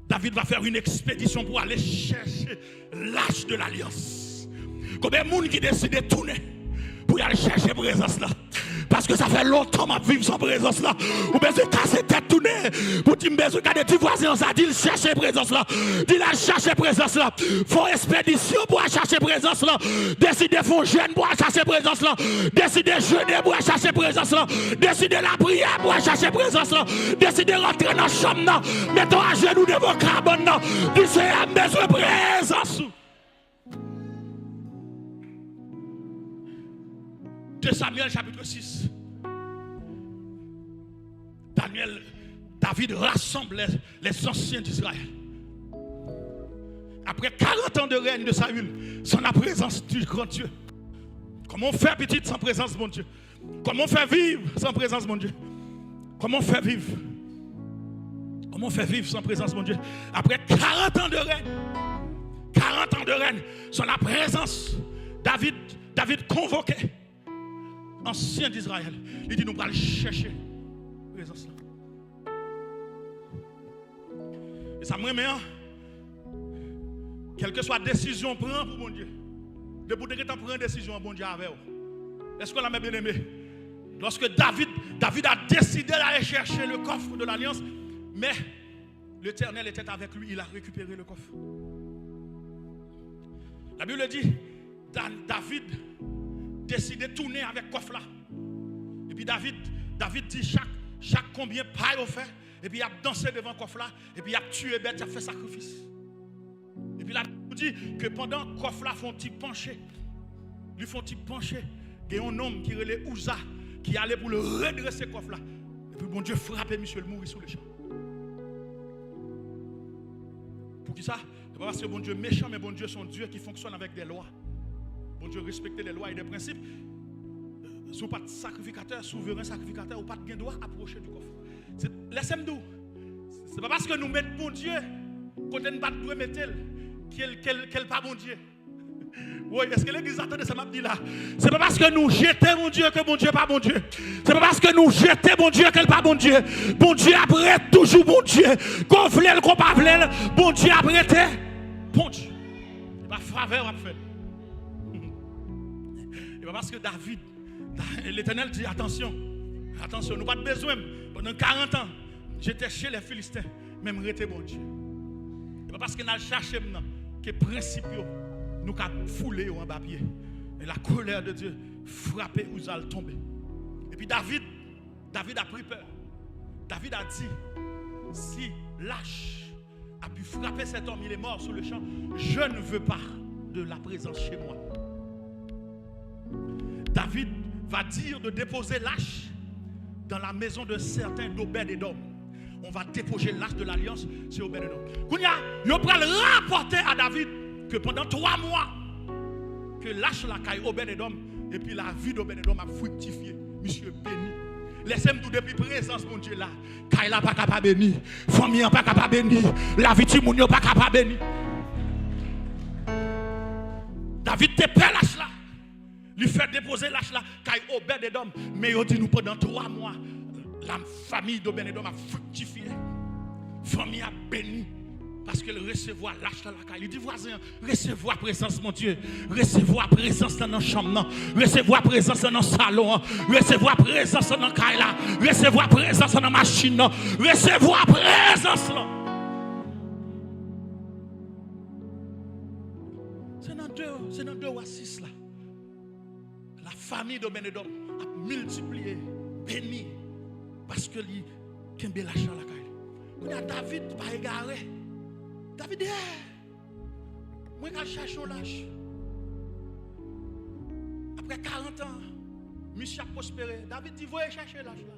David va faire une expédition pour aller chercher l'âge de l'alliance. Combien de monde qui décide de tourner pour aller chercher présence là? Parce que ça fait longtemps que je vis sans présence là. Ou bien c'est casser tête tourner pour dire besoin de tes voisins, ça dit chercher présence là. Dit la chercher présence là. Faut expédition pour aller chercher présence là. Décider faire jeûne pour aller chercher présence là. Décider jeûner pour aller chercher présence là. Décider la prière pour aller chercher présence là. Décider rentrer dans la chambre là. Mettons à genoux devant le carbone là. Dis c'est besoin de présence. 2 Samuel chapitre 6. David rassemble les anciens d'Israël. Après 40 ans de règne de Saül, sans la présence du grand Dieu. Comment on fait petit sans présence de mon Dieu? Comment on fait vivre sans présence de mon Dieu? Comment on fait vivre? Comment on fait vivre sans présence de mon Dieu? Après 40 ans de règne. 40 ans de règne, sans la présence, David convoqué. Ancien d'Israël, il dit nous allons chercher la présence là. Et ça me remet, quelle que soit la décision prend pour mon Dieu, depuis que tu prends une décision, bon Dieu avec vous. Est-ce que l'a bien aimé? Lorsque David a décidé d'aller chercher le coffre de l'Alliance, mais l'Éternel était avec lui, il a récupéré le coffre. La Bible dit, David décide de tourner avec le coffre là. Et puis David dit chaque combien paille au fait. Et puis il a dansé devant le coffre là. Et puis il a tué bête, il a fait sacrifice. Et puis la Bible dit que pendant que le coffre là font il pencher. Lui font il pencher. Il y a un homme qui relève Ouza qui allait pour le redresser le coffre là. Et puis bon Dieu frappait monsieur le mourir sous le champ. Pour qui ça? C'est pas parce que bon Dieu est méchant, mais bon Dieu c'est un Dieu qui fonctionne avec des lois. Bon Dieu respecter les lois et les principes. Si vous n'êtes pas sacrificateur, souverain sacrificateur, vous n'avez pas de droit à approcher du coffre. Laissez-moi. Ce n'est pas parce que nous mettons bon Dieu, quand nous ne pas de mettre qu'elle pas bon Dieu. Oui, est-ce que l'église attend de ça m'a dit là? Ce n'est pas parce que nous jetons mon Dieu que bon Dieu n'est pas bon Dieu. Ce n'est pas parce que nous jetons bon Dieu qu'elle n'est pas bon Dieu. Bon Dieu après toujours bon Dieu. Qu'on voulait, qu'on pas voulait, bon Dieu après bon Dieu. Ce n'est pas faveur à faire. Parce que David, l'Éternel dit attention, nous n'avons pas de besoin. Pendant 40 ans, j'étais chez les Philistins, même rester bon Dieu. Et parce que nous cherchons que les principes nous avons foulé en bas pied. Et la colère de Dieu frappé où allez tomber. Et puis David a pris peur. David a dit, si lâche a pu frapper cet homme, il est mort sur le champ. Je ne veux pas de la présence chez moi. David va dire de déposer lâche dans la maison de certains d'Obed-Edom. On va déposer l'âge de l'alliance sur Obed-Edom. Kounia, il va rapporter à David que pendant 3 mois, que l'âge la caille Obed-Edom, et puis la vie d'Obed-Edom a fructifié. Monsieur béni. Laissez-moi tout depuis présence, mon Dieu là. Caille la pas capable béni. Famille pas capable béni. La vie de mon Dieu pas capable béni. David te paie l'âge là. Lui fait déposer l'âge là, caille Obed-Edom. Mais il dit nous pendant 3 mois. La famille d'Obed-Edom a fructifié. Famille a béni. Parce qu'elle recevoir l'âge dans la caille. Il dit voisin, recevoir présence, mon Dieu. Recevoir présence dans nos chambres. Recevoir présence dans nos salons. Recevoir présence dans nos cailles. Recevoir présence dans nos machines. Recevoir présence. C'est dans 2 ou 6 là. La famille d'Obed-Edom a multiplié, béni. Parce que lui, qui a l'âge dans la caille. On a David pas égaré. David dit, moi quand je cherche l'âge. Après 40 ans, monsieur a prospéré. David dit, voyez chercher l'âge là.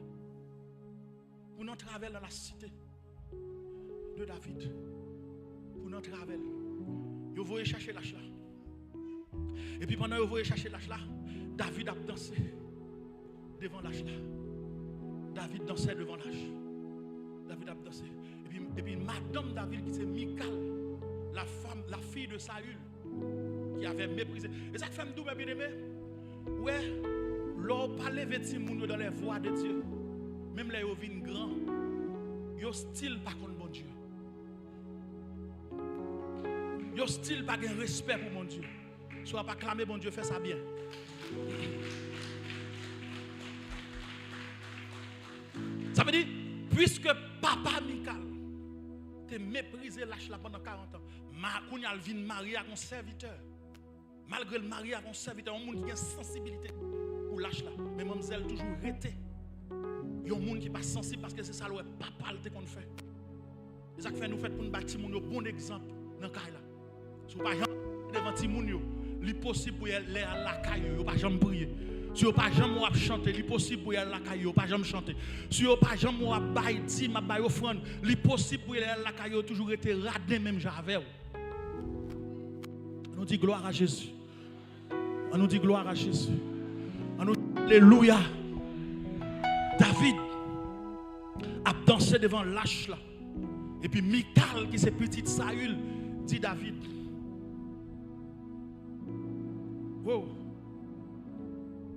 Pour nous traverser dans la cité de David. Pour nous traverser. Vous voyez chercher l'âge là. Et puis pendant que vous voyez chercher l'âge là, David a dansé devant l'âge là. David dansait devant l'âge. David a dansé. Et puis madame David qui c'est Michal, la fille de Saül, qui avait méprisé. Et ça fait me bien aimé. Ouais, l'on parle vêtis moun dans les voies de Dieu. Même les vin grand, yo style pas contre bon Dieu. Yo style pas de respect pour mon Dieu. Soit pas clamer bon Dieu, fait ça bien. Ça veut dire, puisque papa Michal te méprisé l'âge là pendant 40 ans, Kounya vient marier à un serviteur. Malgré le mariage à un serviteur, un monde qui a une sensibilité pour l'âge là. Mais mademoiselle toujours rété. Il y a un monde qui n'est pas sensible parce que c'est ça le papa qu'on fait. C'est ça que nous faisons pour nous bâtir un bon exemple dans le cas là. Si vous ne devant les gens, il est possible pour aller à la caille, il ne pas jamais prier. Si vous pas jamais chanter, il est possible pour aller à la caille, il ne pas jamais chanter. Si vous pas jamais bailler, ma baille offrande, il est possible pour aller à la caille, toujours été radé même j'avais. On nous dit gloire à Jésus. On nous dit gloire à Jésus. On nous dit alléluia. David a dansé devant l'âge là. Et puis Michal qui c'est petite Saül dit David. Wow.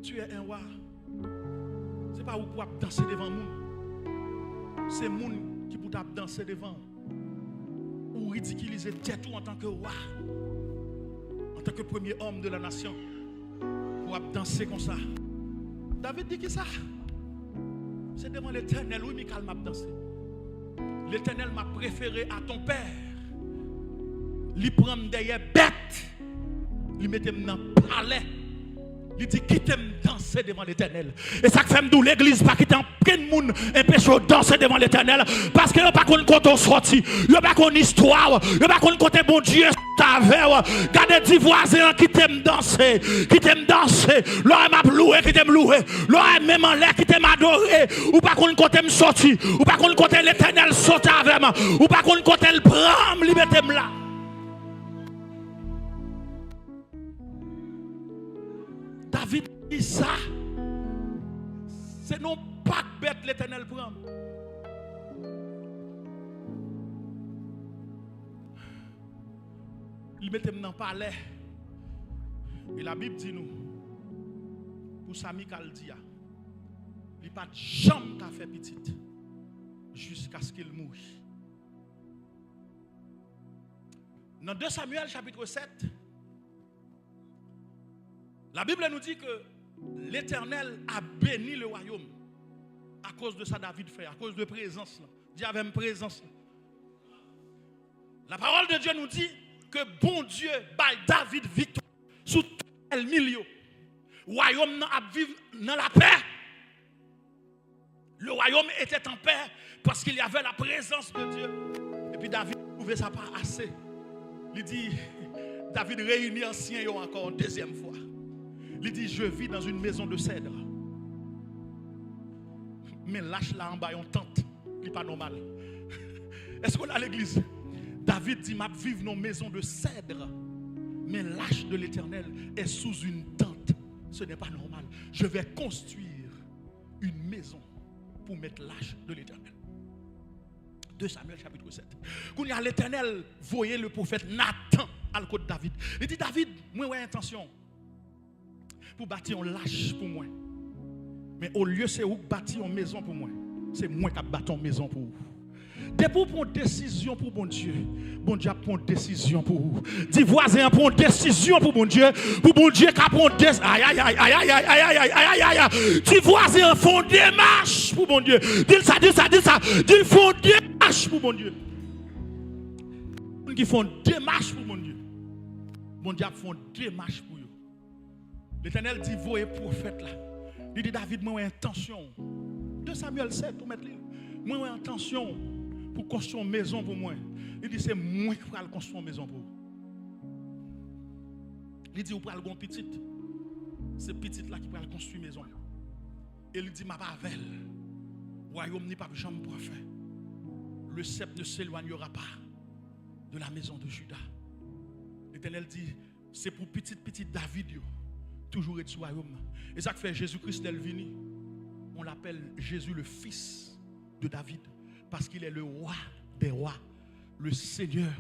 Tu es un roi. Ce n'est pas où pour danser devant nous. C'est moun qui pour danser devant. Ou ridiculiser tête en tant que roi. En tant que premier homme de la nation. Pour danser comme ça. David dit qui ça? C'est devant l'Éternel. Oui, Michal m'a dansé. L'Éternel m'a préféré à ton père. Il prend derrière bête. Il mettait dans le palais. Il dit qui t'aime danser devant l'Éternel. Et ça fait d'où l'église pas qui t'en plein de monde empêche de danser devant l'Éternel. Parce que pas qu'on compte on sorti. Il pas qu'on histoire. Il pas qu'on compte bon Dieu. Gardez 10 voisins qui t'aiment danser. Qui t'aiment danser. L'homme m'a loué qui t'aime loué. L'homme même en l'air qui t'aime adoré. Ou pas qu'on compte me sorti. Ou pas qu'on compte l'Éternel sauter avec moi. Ou pas qu'on compte le prendre. Il mettez là. David dit ça. C'est non pas bête l'Éternel prend. Il mettait dans le palais. Et la Bible dit nous, pour ça Michal dit, il n'a pas de jambe qu'a fait petite jusqu'à ce qu'il mouille. Dans 2 Samuel chapitre 7, la Bible nous dit que l'Éternel a béni le royaume à cause de ça David fait, à cause de présence. Dieu avait une présence. La parole de Dieu nous dit que bon Dieu baille David victoire sous tout le milieu. Le royaume a vivre dans la paix. Le royaume était en paix parce qu'il y avait la présence de Dieu. Et puis David ne trouvait ça pas assez. Il dit, David réunit anciens encore une deuxième fois. Il dit, je vis dans une maison de cèdre. Mais lâche là en bas, on tente. Ce n'est pas normal. Est-ce qu'on a l'église? David dit, ma vivre dans une maison de cèdre. Mais l'arche de l'Éternel est sous une tente. Ce n'est pas normal. Je vais construire une maison pour mettre l'arche de l'Éternel. 2 Samuel chapitre 7. Quand il y a l'Éternel, voyez le prophète Nathan à le côté de David. Il dit, David, moi j'ai intention pour bâtir une lâche pour moi. Mais au lieu c'est où bâtir une maison pour moi, c'est moi qui bâtir une maison pour vous. Dès pour prendre une décision pour bon Dieu prend une décision pour vous. Dis voisin prend une décision pour bon Dieu qui prend une décision. Aïe aïe aïe aïe aïe aïe aïe aïe aïe aïe. Dis voisin font une démarche pour bon Dieu. Dis ça. Dis font une démarche pour bon Dieu. Qui font une démarche pour bon Dieu. Bon Dieu font une démarche pour eux. L'Éternel dit voyez prophète là. Il dit David moi j'ai intention. 2 Samuel 7 pour mettre moi j'ai intention pour construire une maison pour moi. Il dit c'est moi qui vais construire une maison pour vous. Il dit vous prenez une petite. C'est petite là qui va construire une maison. Et il dit ma pavel. Royaume n'est pas jamais pour faire. Le sceptre ne s'éloignera pas de la maison de Juda. L'Éternel dit c'est pour petit David toujours être sur le royaume. Et ça que fait Jésus-Christ d'Elvini. On l'appelle Jésus le fils de David parce qu'il est le roi des rois, le Seigneur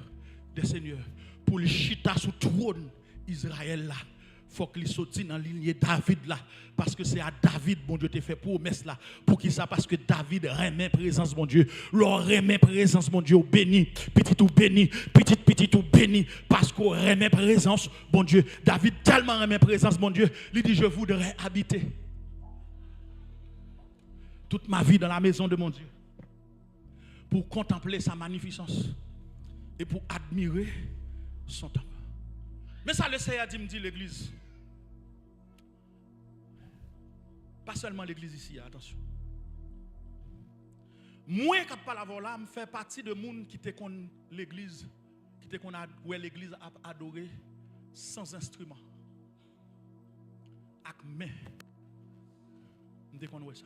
des seigneurs. Pour le chita sous trône Israël là, faut qu'il sorte dans la lignée David là parce que c'est à David bon Dieu te fait promesse là. Pour qui ça? Parce que David remet présence mon Dieu. Leur remet présence mon Dieu béni, petit ou béni, petit ou béni parce qu'on remet présence bon Dieu. David tellement remet présence mon Dieu, il dit je voudrais habiter toute ma vie dans la maison de mon Dieu pour contempler sa magnificence et pour admirer son temple. Mais ça le Seigneur dit l'église. Pas seulement l'église ici, attention. Moi qui parle avant là, je fais partie de monde qui était contre l'église, qui était contre l'église a adoré sans instrument. Avec main. Je connais ça.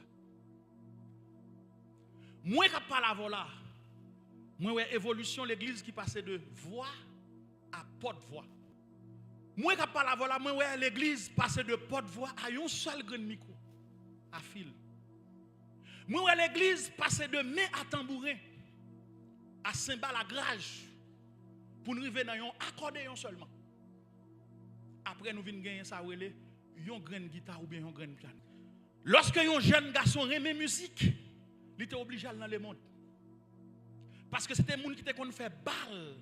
Moi qui parle avant là, moi évolution l'église qui passait de voix à porte-voix. Moi qui parle avant là, moi l'église passait de porte-voix à un seul grand micro à fil. Moi l'église passait de main à tambourin à cymbale à grage pour nous arriver dans un accordéon seulement. Après nous venons gagner ça relé une grande guitare ou bien une grande piano. Lorsque un jeune garçon aimait musique, il était obligé d'aller dans le monde. Parce que c'était des gens qui étaient fait balle,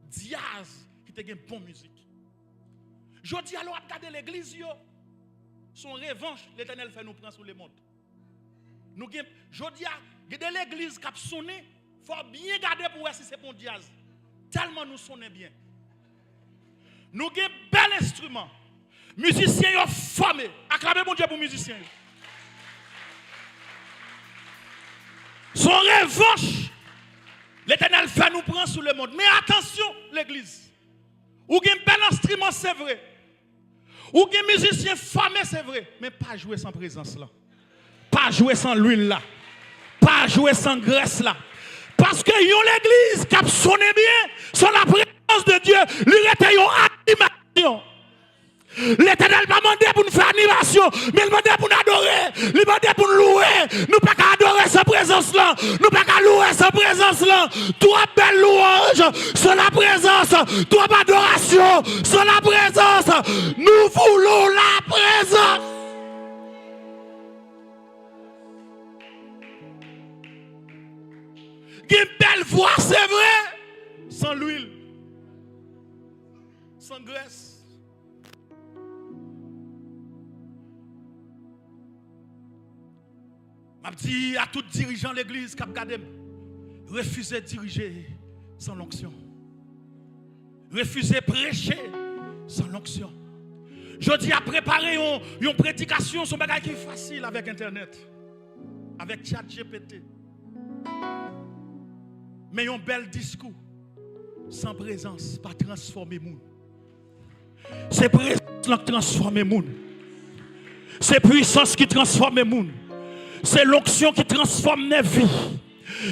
diaz, qui étaient une bonne musique. Je dis alors, regardez l'église, son revanche, l'Éternel fait nous prendre sur le monde. Je dis, regardez l'église qui a sonné, il faut bien garder pour voir si c'est bon diaz. Tellement nous sonnons bien. Nous avons un bel instrument. Musiciens sont formés. Acclamez mon Dieu pour musiciens. Son revanche, l'Éternel fait nous prendre sur le monde. Mais attention, l'église. Ou un bel instrument, c'est vrai. Ou un musicien formé, c'est vrai. Mais pas jouer sans présence là. Pas jouer sans l'huile là. Pas jouer sans graisse là. Parce que l'église qui a sonné bien, sans la présence de Dieu, lui était une animation. L'Éternel m'a demandé pour nous faire animation, mais il m'a demandé pour nous adorer, il m'a demandé pour nous louer. Nous ne pouvons pas adorer sa présence là, nous ne pouvons pas louer sa présence là. Toi, belle louange, sans la présence, toi, adoration, sans la présence. Nous voulons la présence. Une belle voix, c'est vrai, sans l'huile, sans graisse. Je dis à tout dirigeant de l'église qui a regardé, refusez de diriger sans l'onction. Refuser prêcher sans l'onction. Je dis à préparer une prédication, son bagage qui est facile avec Internet, avec ChatGPT. Mais un bel discours, sans présence, pas transformer le monde. C'est présence qui transforme le monde. C'est puissance qui transforme le monde. C'est l'onction qui transforme les vies.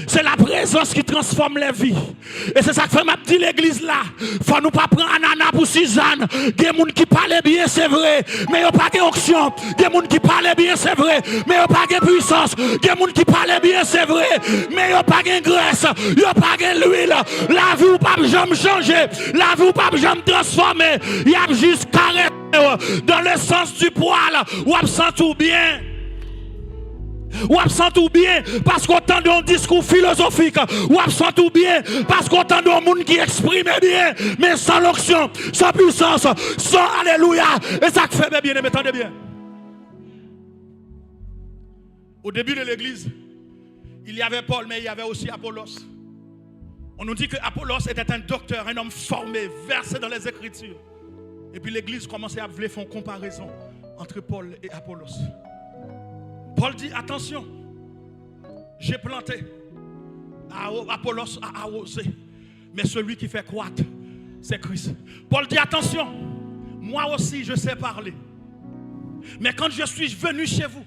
C'est la présence qui transforme les vies. Et c'est ça que fait ma petite l'église là. Faut nous pas prendre ananas pour Suzanne. Des gens qui parlent bien, c'est vrai. Mais il n'y a pas d'onction. Des gens qui parlent bien, c'est vrai. Mais il n'y a pas de puissance. Des gens qui parlent bien, c'est vrai. Mais il n'y a pas de graisse. Il n'y a pas de l'huile. La vie ou pas jamais changer. La vie ou pas jamais transformer. Il y a juste carré dans le sens du poil. Ou absent tout bien. Ou absent ou bien parce qu'on entend un discours philosophique. Ou absent ou bien parce qu'on entend un monde qui exprime bien, mais sans l'onction, sans puissance, sans alléluia. Et ça fait bien, mais attendez bien. Au début de l'église, il y avait Paul, mais il y avait aussi Apollos. On nous dit que Apollos était un docteur, un homme formé, versé dans les Écritures. Et puis l'église commençait à vouloir faire une comparaison entre Paul et Apollos. Paul dit, attention, j'ai planté, Apollos a arrosé, mais celui qui fait croître, c'est Christ. Paul dit, attention, moi aussi je sais parler, mais quand je suis venu chez vous,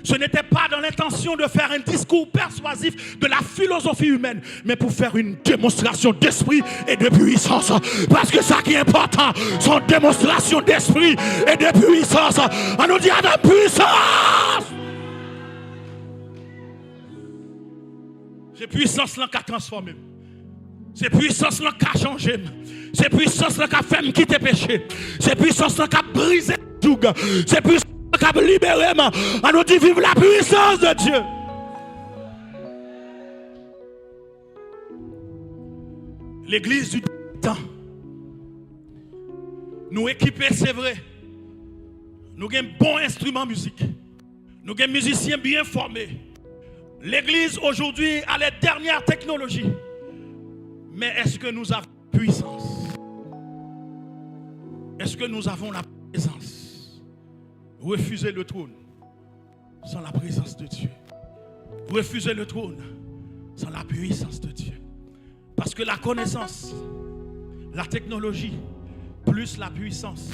ce n'était pas dans l'intention de faire un discours persuasif de la philosophie humaine, mais pour faire une démonstration d'esprit et de puissance. Parce que ça qui est important, c'est une démonstration d'esprit et de puissance. On nous dit avec puissance. C'est puissance là qui a transformé. C'est puissance là qui a changé. C'est puissance là qui a fait me quitter péché. C'est puissance là qui a brisé le joug. C'est puissance qui a libéré. On nous dit vive la puissance de Dieu. L'église du temps. Nous équiper, c'est vrai. Nous avons un bon instrument musique. Nous avons des musiciens bien formés. L'église aujourd'hui a les dernières technologies. Mais est-ce que nous avons la puissance? Est-ce que nous avons la présence? Refuser le trône sans la présence de Dieu. Refuser le trône sans la puissance de Dieu. Parce que la connaissance, la technologie, plus la puissance,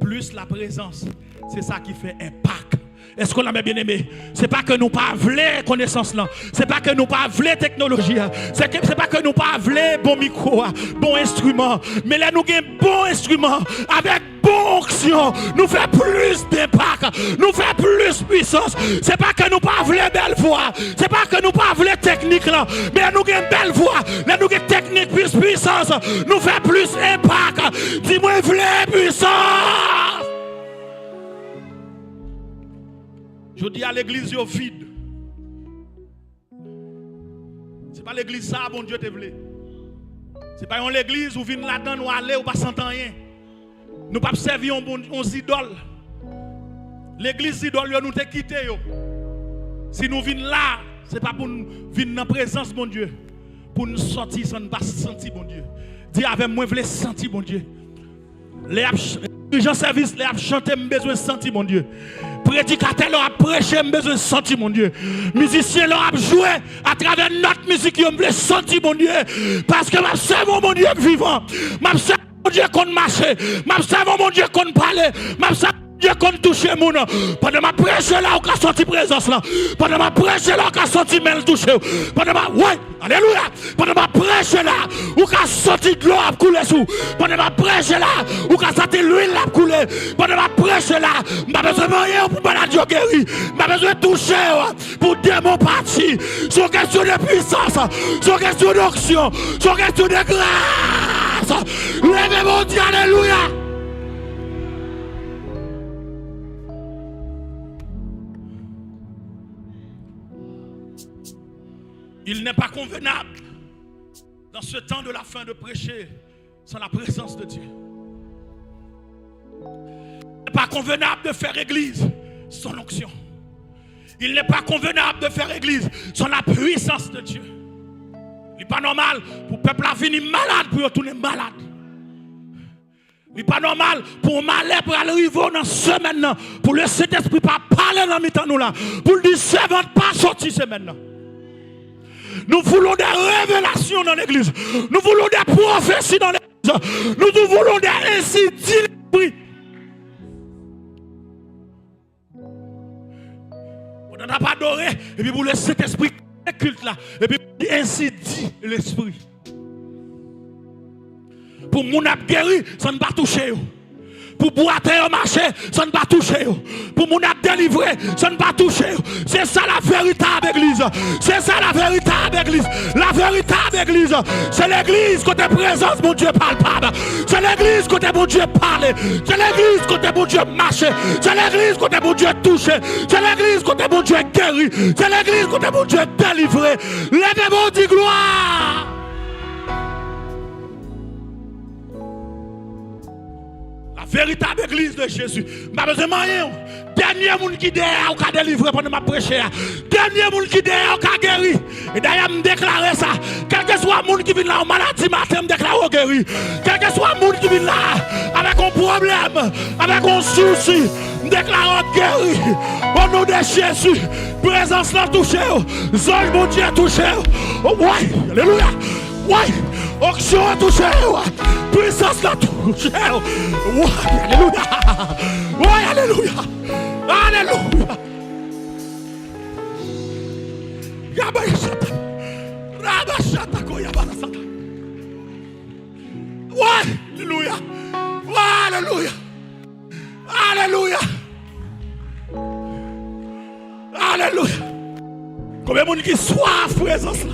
plus la présence, c'est ça qui fait impact. Est-ce qu'on l'a bien aimé? C'est pas que nous pas voulons connaissance là. C'est pas que nous pas voulons technologie. C'est pas que nous pas voulons bon micro, bon instrument. Mais là nous avons bon instrument avec bon onction. Nous fait plus d'impact. Nous fait plus puissance. C'est pas que nous pas voulons belle voix. C'est pas que nous pas voulons technique là. Mais nous avons belle voix. Là nous avons technique plus puissance. Nous fait plus impact. Dis-moi voulez puissance. Je dis à l'église vide. Ce n'est pas l'église ça, bon Dieu te voulait. Ce n'est pas une église où vient là-dedans, nous aller ou pas s'entendre rien. Nous ne pas servir uns idoles. L'église idole, nous te quitté. Si nous venons là, ce n'est pas pour nous venir dans la présence, mon Dieu. Pour nous sortir sans ne pas sentir, mon Dieu. Dis avec moi, je veux sentir, mon Dieu. Les gens service, les chanter, j'ai besoin de sentir, mon Dieu. Prédicateur leur a prêché, j'ai besoin de sentir, mon Dieu. Musicien leur a joué à travers notre musique, j'ai besoin de sentir, mon Dieu. Parce que ma servant, mon Dieu, vivant. Ma servant, mon Dieu, qu'on marche. Ma servant, mon Dieu, qu'on parle. Ma servant, Dieu qu'on touche mon nom. Pendant ma prêche là, on a sorti présence là. Pendant ma prêche là, on a sorti mêle touche. Pendant ma ouais, alléluia. Pendant ma prêche là, on a sorti de l'eau à couler sous. Pendant ma prêche là, on a sorti l'huile à couler. Pendant ma prêche là, m'a besoin de rien pour balader guéri. M'a besoin de toucher pour démon parti. C'est une question de puissance, c'est une question d'onction, c'est une question de grâce. Levez mon Dieu, alléluia. Il n'est pas convenable dans ce temps de la fin de prêcher sans la présence de Dieu. Il n'est pas convenable de faire église sans l'onction. Il n'est pas convenable de faire église sans la puissance de Dieu. Il n'est pas normal pour le peuple à venir malade pour retourner malade. Il n'est pas normal pour malheur pour arriver dans ce semaine, pour le Saint-Esprit pas parler dans le nous là, pour le dire servante pas sortir semaine. Nous voulons des révélations dans l'église. Nous voulons des prophéties dans l'église. Nous voulons des ainsi dit l'esprit. On n'a pas adoré, et puis pour le Saint-Esprit culte là, et puis ainsi dit l'esprit. Pour mon ap guéri, ça ne va pas toucher. Pour boiter au marché, ça ne va pas toucher. Pour mon ap délivré, ça ne va pas toucher. C'est ça la véritable église. C'est ça la véritable église. La véritable église, c'est l'église côté présence, mon Dieu palpable. C'est l'église côté mon Dieu parle. C'est l'église côté mon Dieu marche. C'est l'église côté mon Dieu touche. C'est l'église côté mon Dieu guéri. C'est l'église côté mon Dieu délivré. Les démons disent gloire. Véritable église de Jésus. Pas besoin de rien. Dernier monde qui derrière qui a délivré pendant ma prêcher. Dernier monde qui derrière qui a guéri. Et d'ailleurs, je me déclare ça. Quel que soit le monde qui vient là en maladie, matin, je me déclare guéri. Quel que soit le monde qui vient là avec un problème, avec un souci, je me déclare guéri. Au nom de Jésus, présence là touchée. Zone mon Dieu touché. Oh, ouais, alléluia. Ouais, onction a touché. Puissance l'a touché. Ouais, alléluia. Ouais, alléluia. Alléluia. Yabayashata. Rabashata koyabarasata. Ouais, alléluia. Ouais, alléluia. Alléluia. Alléluia. Combien de monde qui soif présence là?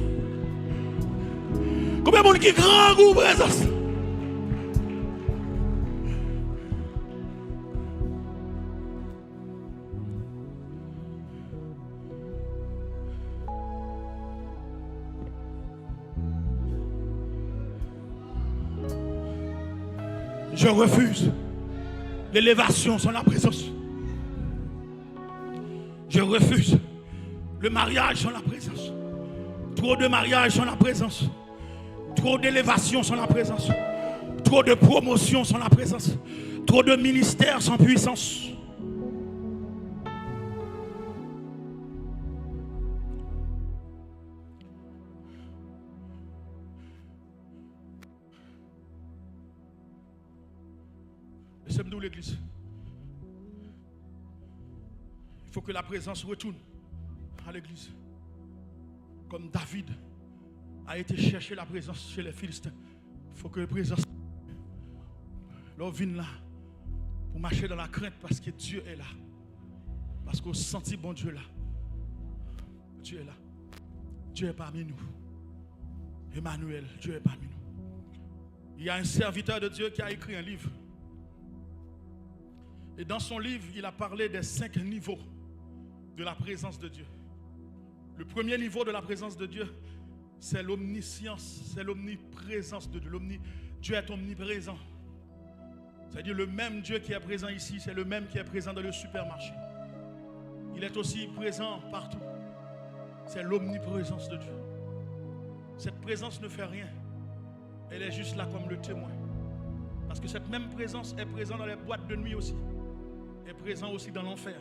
Combien de monde qui grand goût présence? Je refuse l'élévation sans la présence. Je refuse le mariage sans la présence. Trop de mariage sans la présence. Trop d'élévation sans la présence. Trop de promotion sans la présence. Trop de ministères sans puissance. Laissez-moi l'église. Il faut que la présence retourne à l'église. Comme David a été chercher la présence chez les Philistins. Il faut que la présence l'on vienne là pour marcher dans la crainte parce que Dieu est là. Parce qu'on sentit bon Dieu là. Dieu est là. Dieu est parmi nous. Emmanuel, Dieu est parmi nous. Il y a un serviteur de Dieu qui a écrit un livre. Et dans son livre, il a parlé des 5 niveaux de la présence de Dieu. Le premier niveau de la présence de Dieu, c'est l'omniscience, c'est l'omniprésence de Dieu. Dieu est omniprésent. C'est-à-dire le même Dieu qui est présent ici, c'est le même qui est présent dans le supermarché. Il est aussi présent partout. C'est l'omniprésence de Dieu. Cette présence ne fait rien. Elle est juste là comme le témoin. Parce que cette même présence est présente dans les boîtes de nuit aussi. Elle est présente aussi dans l'enfer.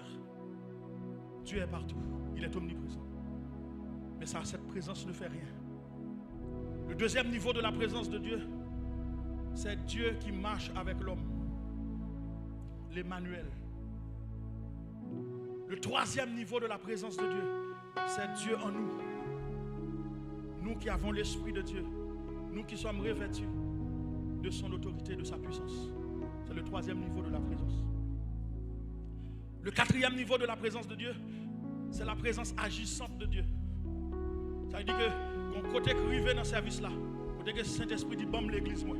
Dieu est partout. Il est omniprésent. Mais ça, cette présence ne fait rien. Le deuxième niveau de la présence de Dieu, c'est Dieu qui marche avec l'homme. L'Emmanuel. Le troisième niveau de la présence de Dieu, c'est Dieu en nous. Nous qui avons l'Esprit de Dieu. Nous qui sommes revêtus de son autorité, de sa puissance. C'est le troisième niveau de la présence. Le quatrième niveau de la présence de Dieu, c'est la présence agissante de Dieu. Ça veut dire que quand côté crivé dans ce service-là, côté que Saint-Esprit dit bam l'église, moi.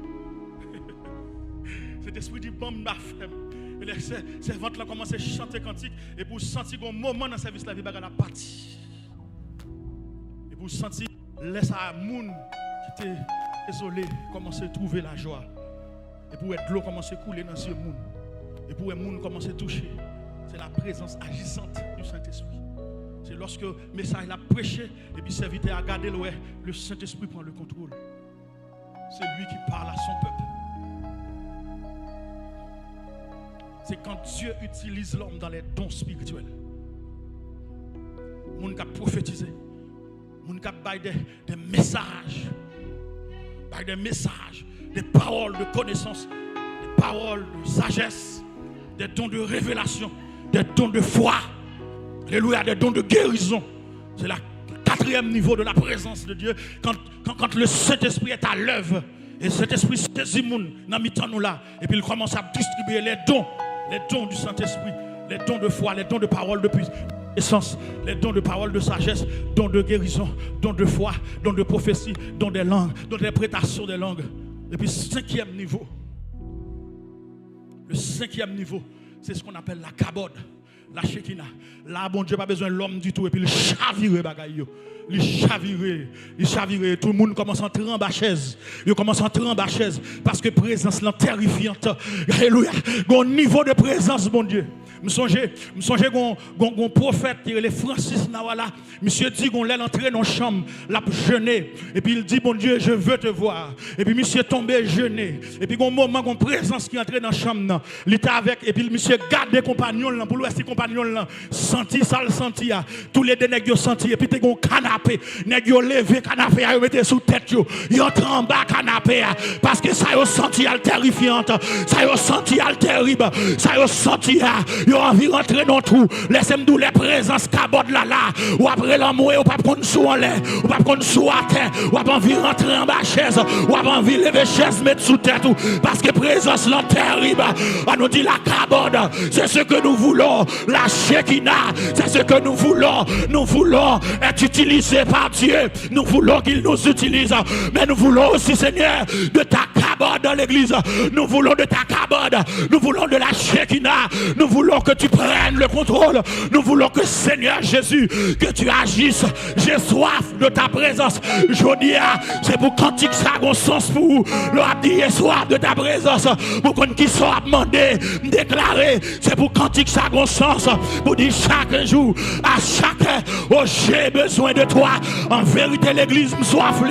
Saint-Esprit dit bam ma femme. Et les servantes là commencent à chanter cantique. Et pour sentir qu'un moment dans le service-là, il va y avoir partie. Et pour sentir, laisse à moun qui était désolé, commencer à trouver la joie. Et pour être l'eau commencer à couler dans ce monde. Et pour être monde commencer à toucher. C'est la présence agissante du Saint-Esprit. C'est lorsque le message l'a prêché et puis le serviteur a gardé le Saint-Esprit prend le contrôle. C'est lui qui parle à son peuple. c'est quand Dieu utilise l'homme dans les dons spirituels. Moun qui a prophétisé, moun qui a baillé des messages, des paroles de connaissance, des paroles de sagesse, des dons de révélation, des dons de foi, alléluia, des dons de guérison. C'est le 4e niveau de la présence de Dieu. Quand le Saint-Esprit est à l'œuvre, et cet esprit saisit moun dans mi-temps nous là, et puis il commence à distribuer les dons du Saint-Esprit, les dons de foi, les dons de parole de puissance, les dons de parole de sagesse, dons de guérison, dons de foi, dons de prophétie, dons des langues, dons d'interprétation des langues. Et puis 5e niveau. Le 5e niveau, c'est ce qu'on appelle la kabod, la Shekinah. Là, bon Dieu n'a pas besoin de l'homme du tout. Et puis il chavire bagaille. Il chavire. Tout le monde commence à entrer en bas chaise. Il commence à entrer en bas chaise. Parce que présence là terrifiante. Alléluia. Bon niveau de présence, bon Dieu. Je songe un prophète qui est le Francis Nawala. Monsieur dit qu'on l'a entré dans la chambre, l'a jeûné. Et puis il dit, bon Dieu, je veux te voir. Et puis monsieur tombé jeûné. Et puis un moment, une présence qui est entrée dans la chambre. Il était avec. Et puis monsieur garde des compagnons là. Pour le ces compagnons là. Senti, ça le senti. Tous les deux nègres senti. Et puis t'es un canapé. Nègres levé canapé. Ils mettent sous tête. Ils entrent en bas canapé. Parce que ça y a senti al terrifiante. Ça y a senti al terrible. Ça y a senti. Ils ont envie de rentrer dans tout. Laissez-moi les présences cabot là. Ou après l'amour, ou pas prendre sous en l'air. Ou pas prendre sous à terre. Ou pas envie de rentrer en bas chaise. Ou pas envie de lever chaise, mettre sous tête. Parce que présence là terrible. On nous dit la cabot. C'est ce que nous voulons. La Shekinah. C'est ce que nous voulons. Nous voulons être utilisés par Dieu. Nous voulons qu'il nous utilise. Mais nous voulons aussi, Seigneur, de ta cabot dans l'église. Nous voulons de ta cabot. Nous voulons de la Shekinah. Nous voulons que tu prennes le contrôle. Nous voulons que, Seigneur Jésus, que tu agisses. J'ai soif de ta présence. Je dis, c'est pour cantique ça a un sens pour vous. Le a dit, j'ai soif de ta présence. Pour qu'on qui soit demandé, déclaré. C'est pour cantique ça a un sens. Pour dire chaque jour, à chaque heure, oh, j'ai besoin de toi. En vérité, l'église me soif.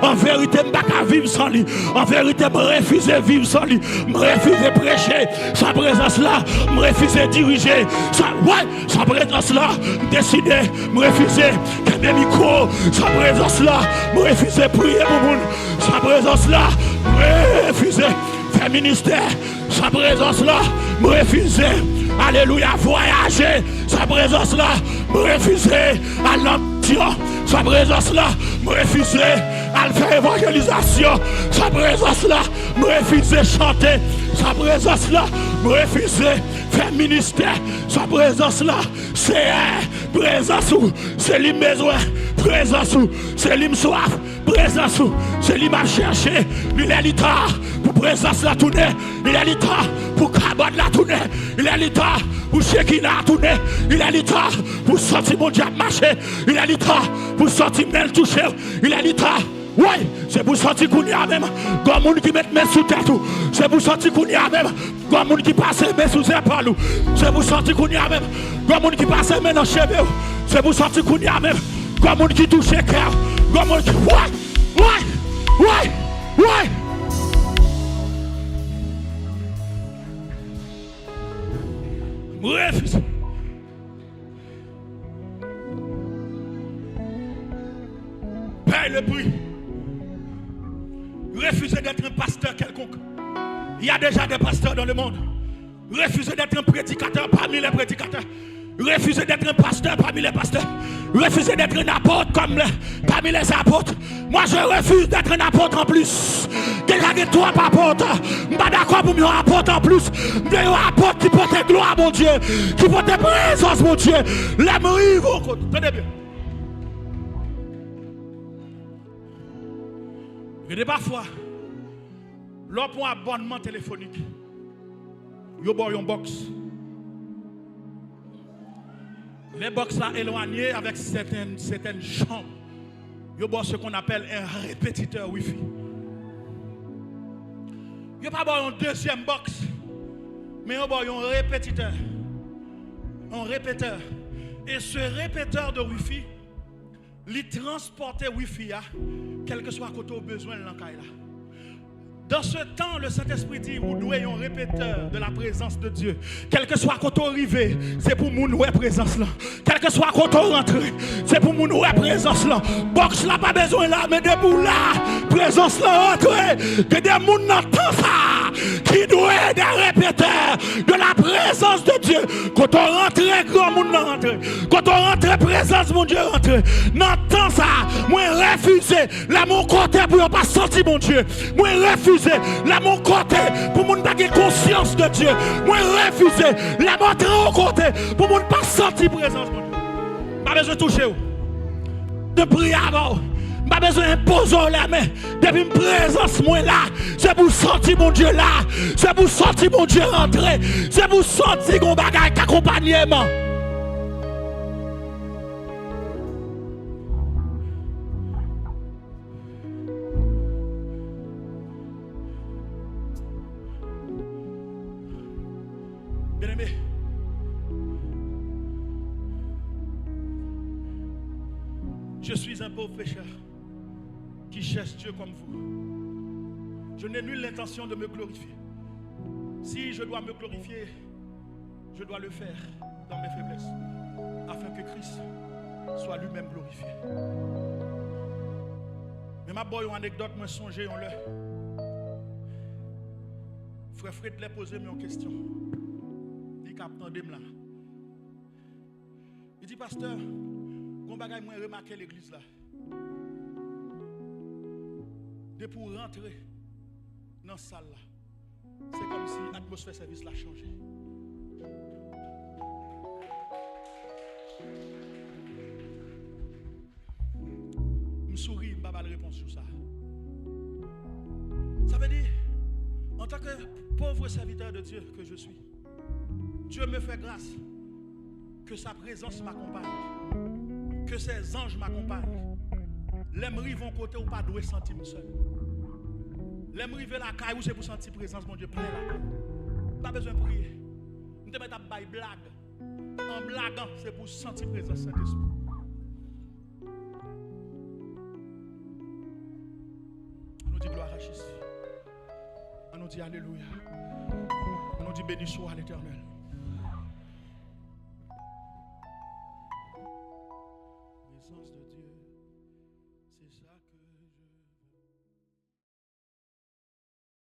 En vérité, je ne peux pas vivre sans lui. En vérité, je refuse de vivre sans lui. Je refuse de prêcher sa présence là. Je refuse de diriger. Sa présence là. Je décide de refuser des micros. Sa présence là. Je refuse de prier pour le monde. Sa présence là. Je refuse de faire ministère. Sa présence là. Je refuse. Alléluia, voyager. Sa présence là. Je refuse à l'ambition. Sa présence là, me refuser à faire évangélisation. Sa présence là, me refuser chanter. Sa présence là, me refuser faire ministère. Sa présence là, c'est présence où c'est lui besoin. Présence où c'est lui soif. Présence où c'est lui m'a cherché. Il est l'état pour présence la tourner. Il est l'état pour cabot la tourner. Il est l'état pour Shekinah tourner. Il est l'état pour sortir mon diable marcher. Il est l'état pour sortir Mel toucher. Il est l'état. Oui, c'est pour sortir Kounia même. Comme monde qui met mes sous tête. C'est pour sortir Kounia même. Comme monde qui passe mes sous épaules. C'est pour sortir Kounia même. Comme monde qui passe mes dans cheveux. C'est pour sortir Kounia même. Comme monde qui touche cœur. Comme monde qui. Ouais. Refuse. Paye le prix. Refusez d'être un pasteur quelconque. Il y a déjà des pasteurs dans le monde. Refusez d'être un prédicateur parmi les prédicateurs. Refusez d'être un pasteur parmi les pasteurs. Refusez d'être un apôtre parmi les apôtres. Moi je refuse d'être un apôtre en plus. Quelqu'un qui est trois apôtres. Je ne suis pas d'accord pour un apôtre en plus. Je suis un apôtre qui porte gloire à mon Dieu. Qui porte présence mon Dieu. L'amour vos côtés. Tenez bien. Et parfois, l'on prend un abonnement téléphonique. Yo boy un box. Les box là éloignés avec certaines chambres. Yo boy ce qu'on appelle un répétiteur Wi-Fi. Yo pas boy un deuxième box, mais yo boy un répétiteur. Un répéteur. Et ce répéteur de Wi-Fi, il transporte Wi-Fi, quel que soit côté au besoin de l'encaille là. Dans ce temps, le Saint-Esprit dit, vous devez un répéteur de la présence de Dieu. Quel que soit quand on arrive, c'est pour nous la présence là. Quel que soit quand on rentre, c'est pour nous la présence là. Box là, pas besoin là, mais debout là, présence là rentre. Que des gens n'entendent ça, qui doivent être des répéteurs de la présence de Dieu. Quand on rentre, grand monde rentre. Quand on rentre, présence mon Dieu rentre. N'entends ça, moi refuser là mon côté pour ne pas sentir mon Dieu. Moi refuser là mon côté pour ne pas avoir conscience de Dieu. Moi refuser là montrer au côté pour ne pas sentir présence mon Dieu. Pas besoin de toucher de prier avant. Pas besoin d'imposer la main. Depuis une présence moi là, c'est pour sentir mon Dieu là. C'est pour sentir mon Dieu rentrer. C'est pour sentir mon bagage d'accompagnement. Bien-aimé, je suis un pauvre pécheur qui cherche Dieu comme vous. Je n'ai nulle intention de me glorifier. Si je dois me glorifier, je dois le faire dans mes faiblesses, afin que Christ soit lui-même glorifié. Mais ma boy, une anecdote, moi songer en l'heure. Frère Fred l'a posé une question. Il dit là. Il dit, pasteur, quand bagay moi remarqué l'église là. De pour rentrer dans la salle là, c'est comme si l'atmosphère service l'a changé. Je souris, je n'ai pas de réponse sur ça. Ça veut dire, en tant que pauvre serviteur de Dieu que je suis, Dieu me fait grâce que sa présence m'accompagne, que ses anges m'accompagnent. Les m'rives vont côté ou pas doué sentir seul. Les m'rives la caille ou c'est pour sentir présence mon Dieu plein la caille. Pas besoin de prier. Nous te mettre à bailler blague. En blaguant, c'est pour sentir présence Saint-Esprit. On nous dit gloire à Jésus. On nous dit alléluia. On nous dit béni soit l'Éternel. Présence de Dieu, c'est ça que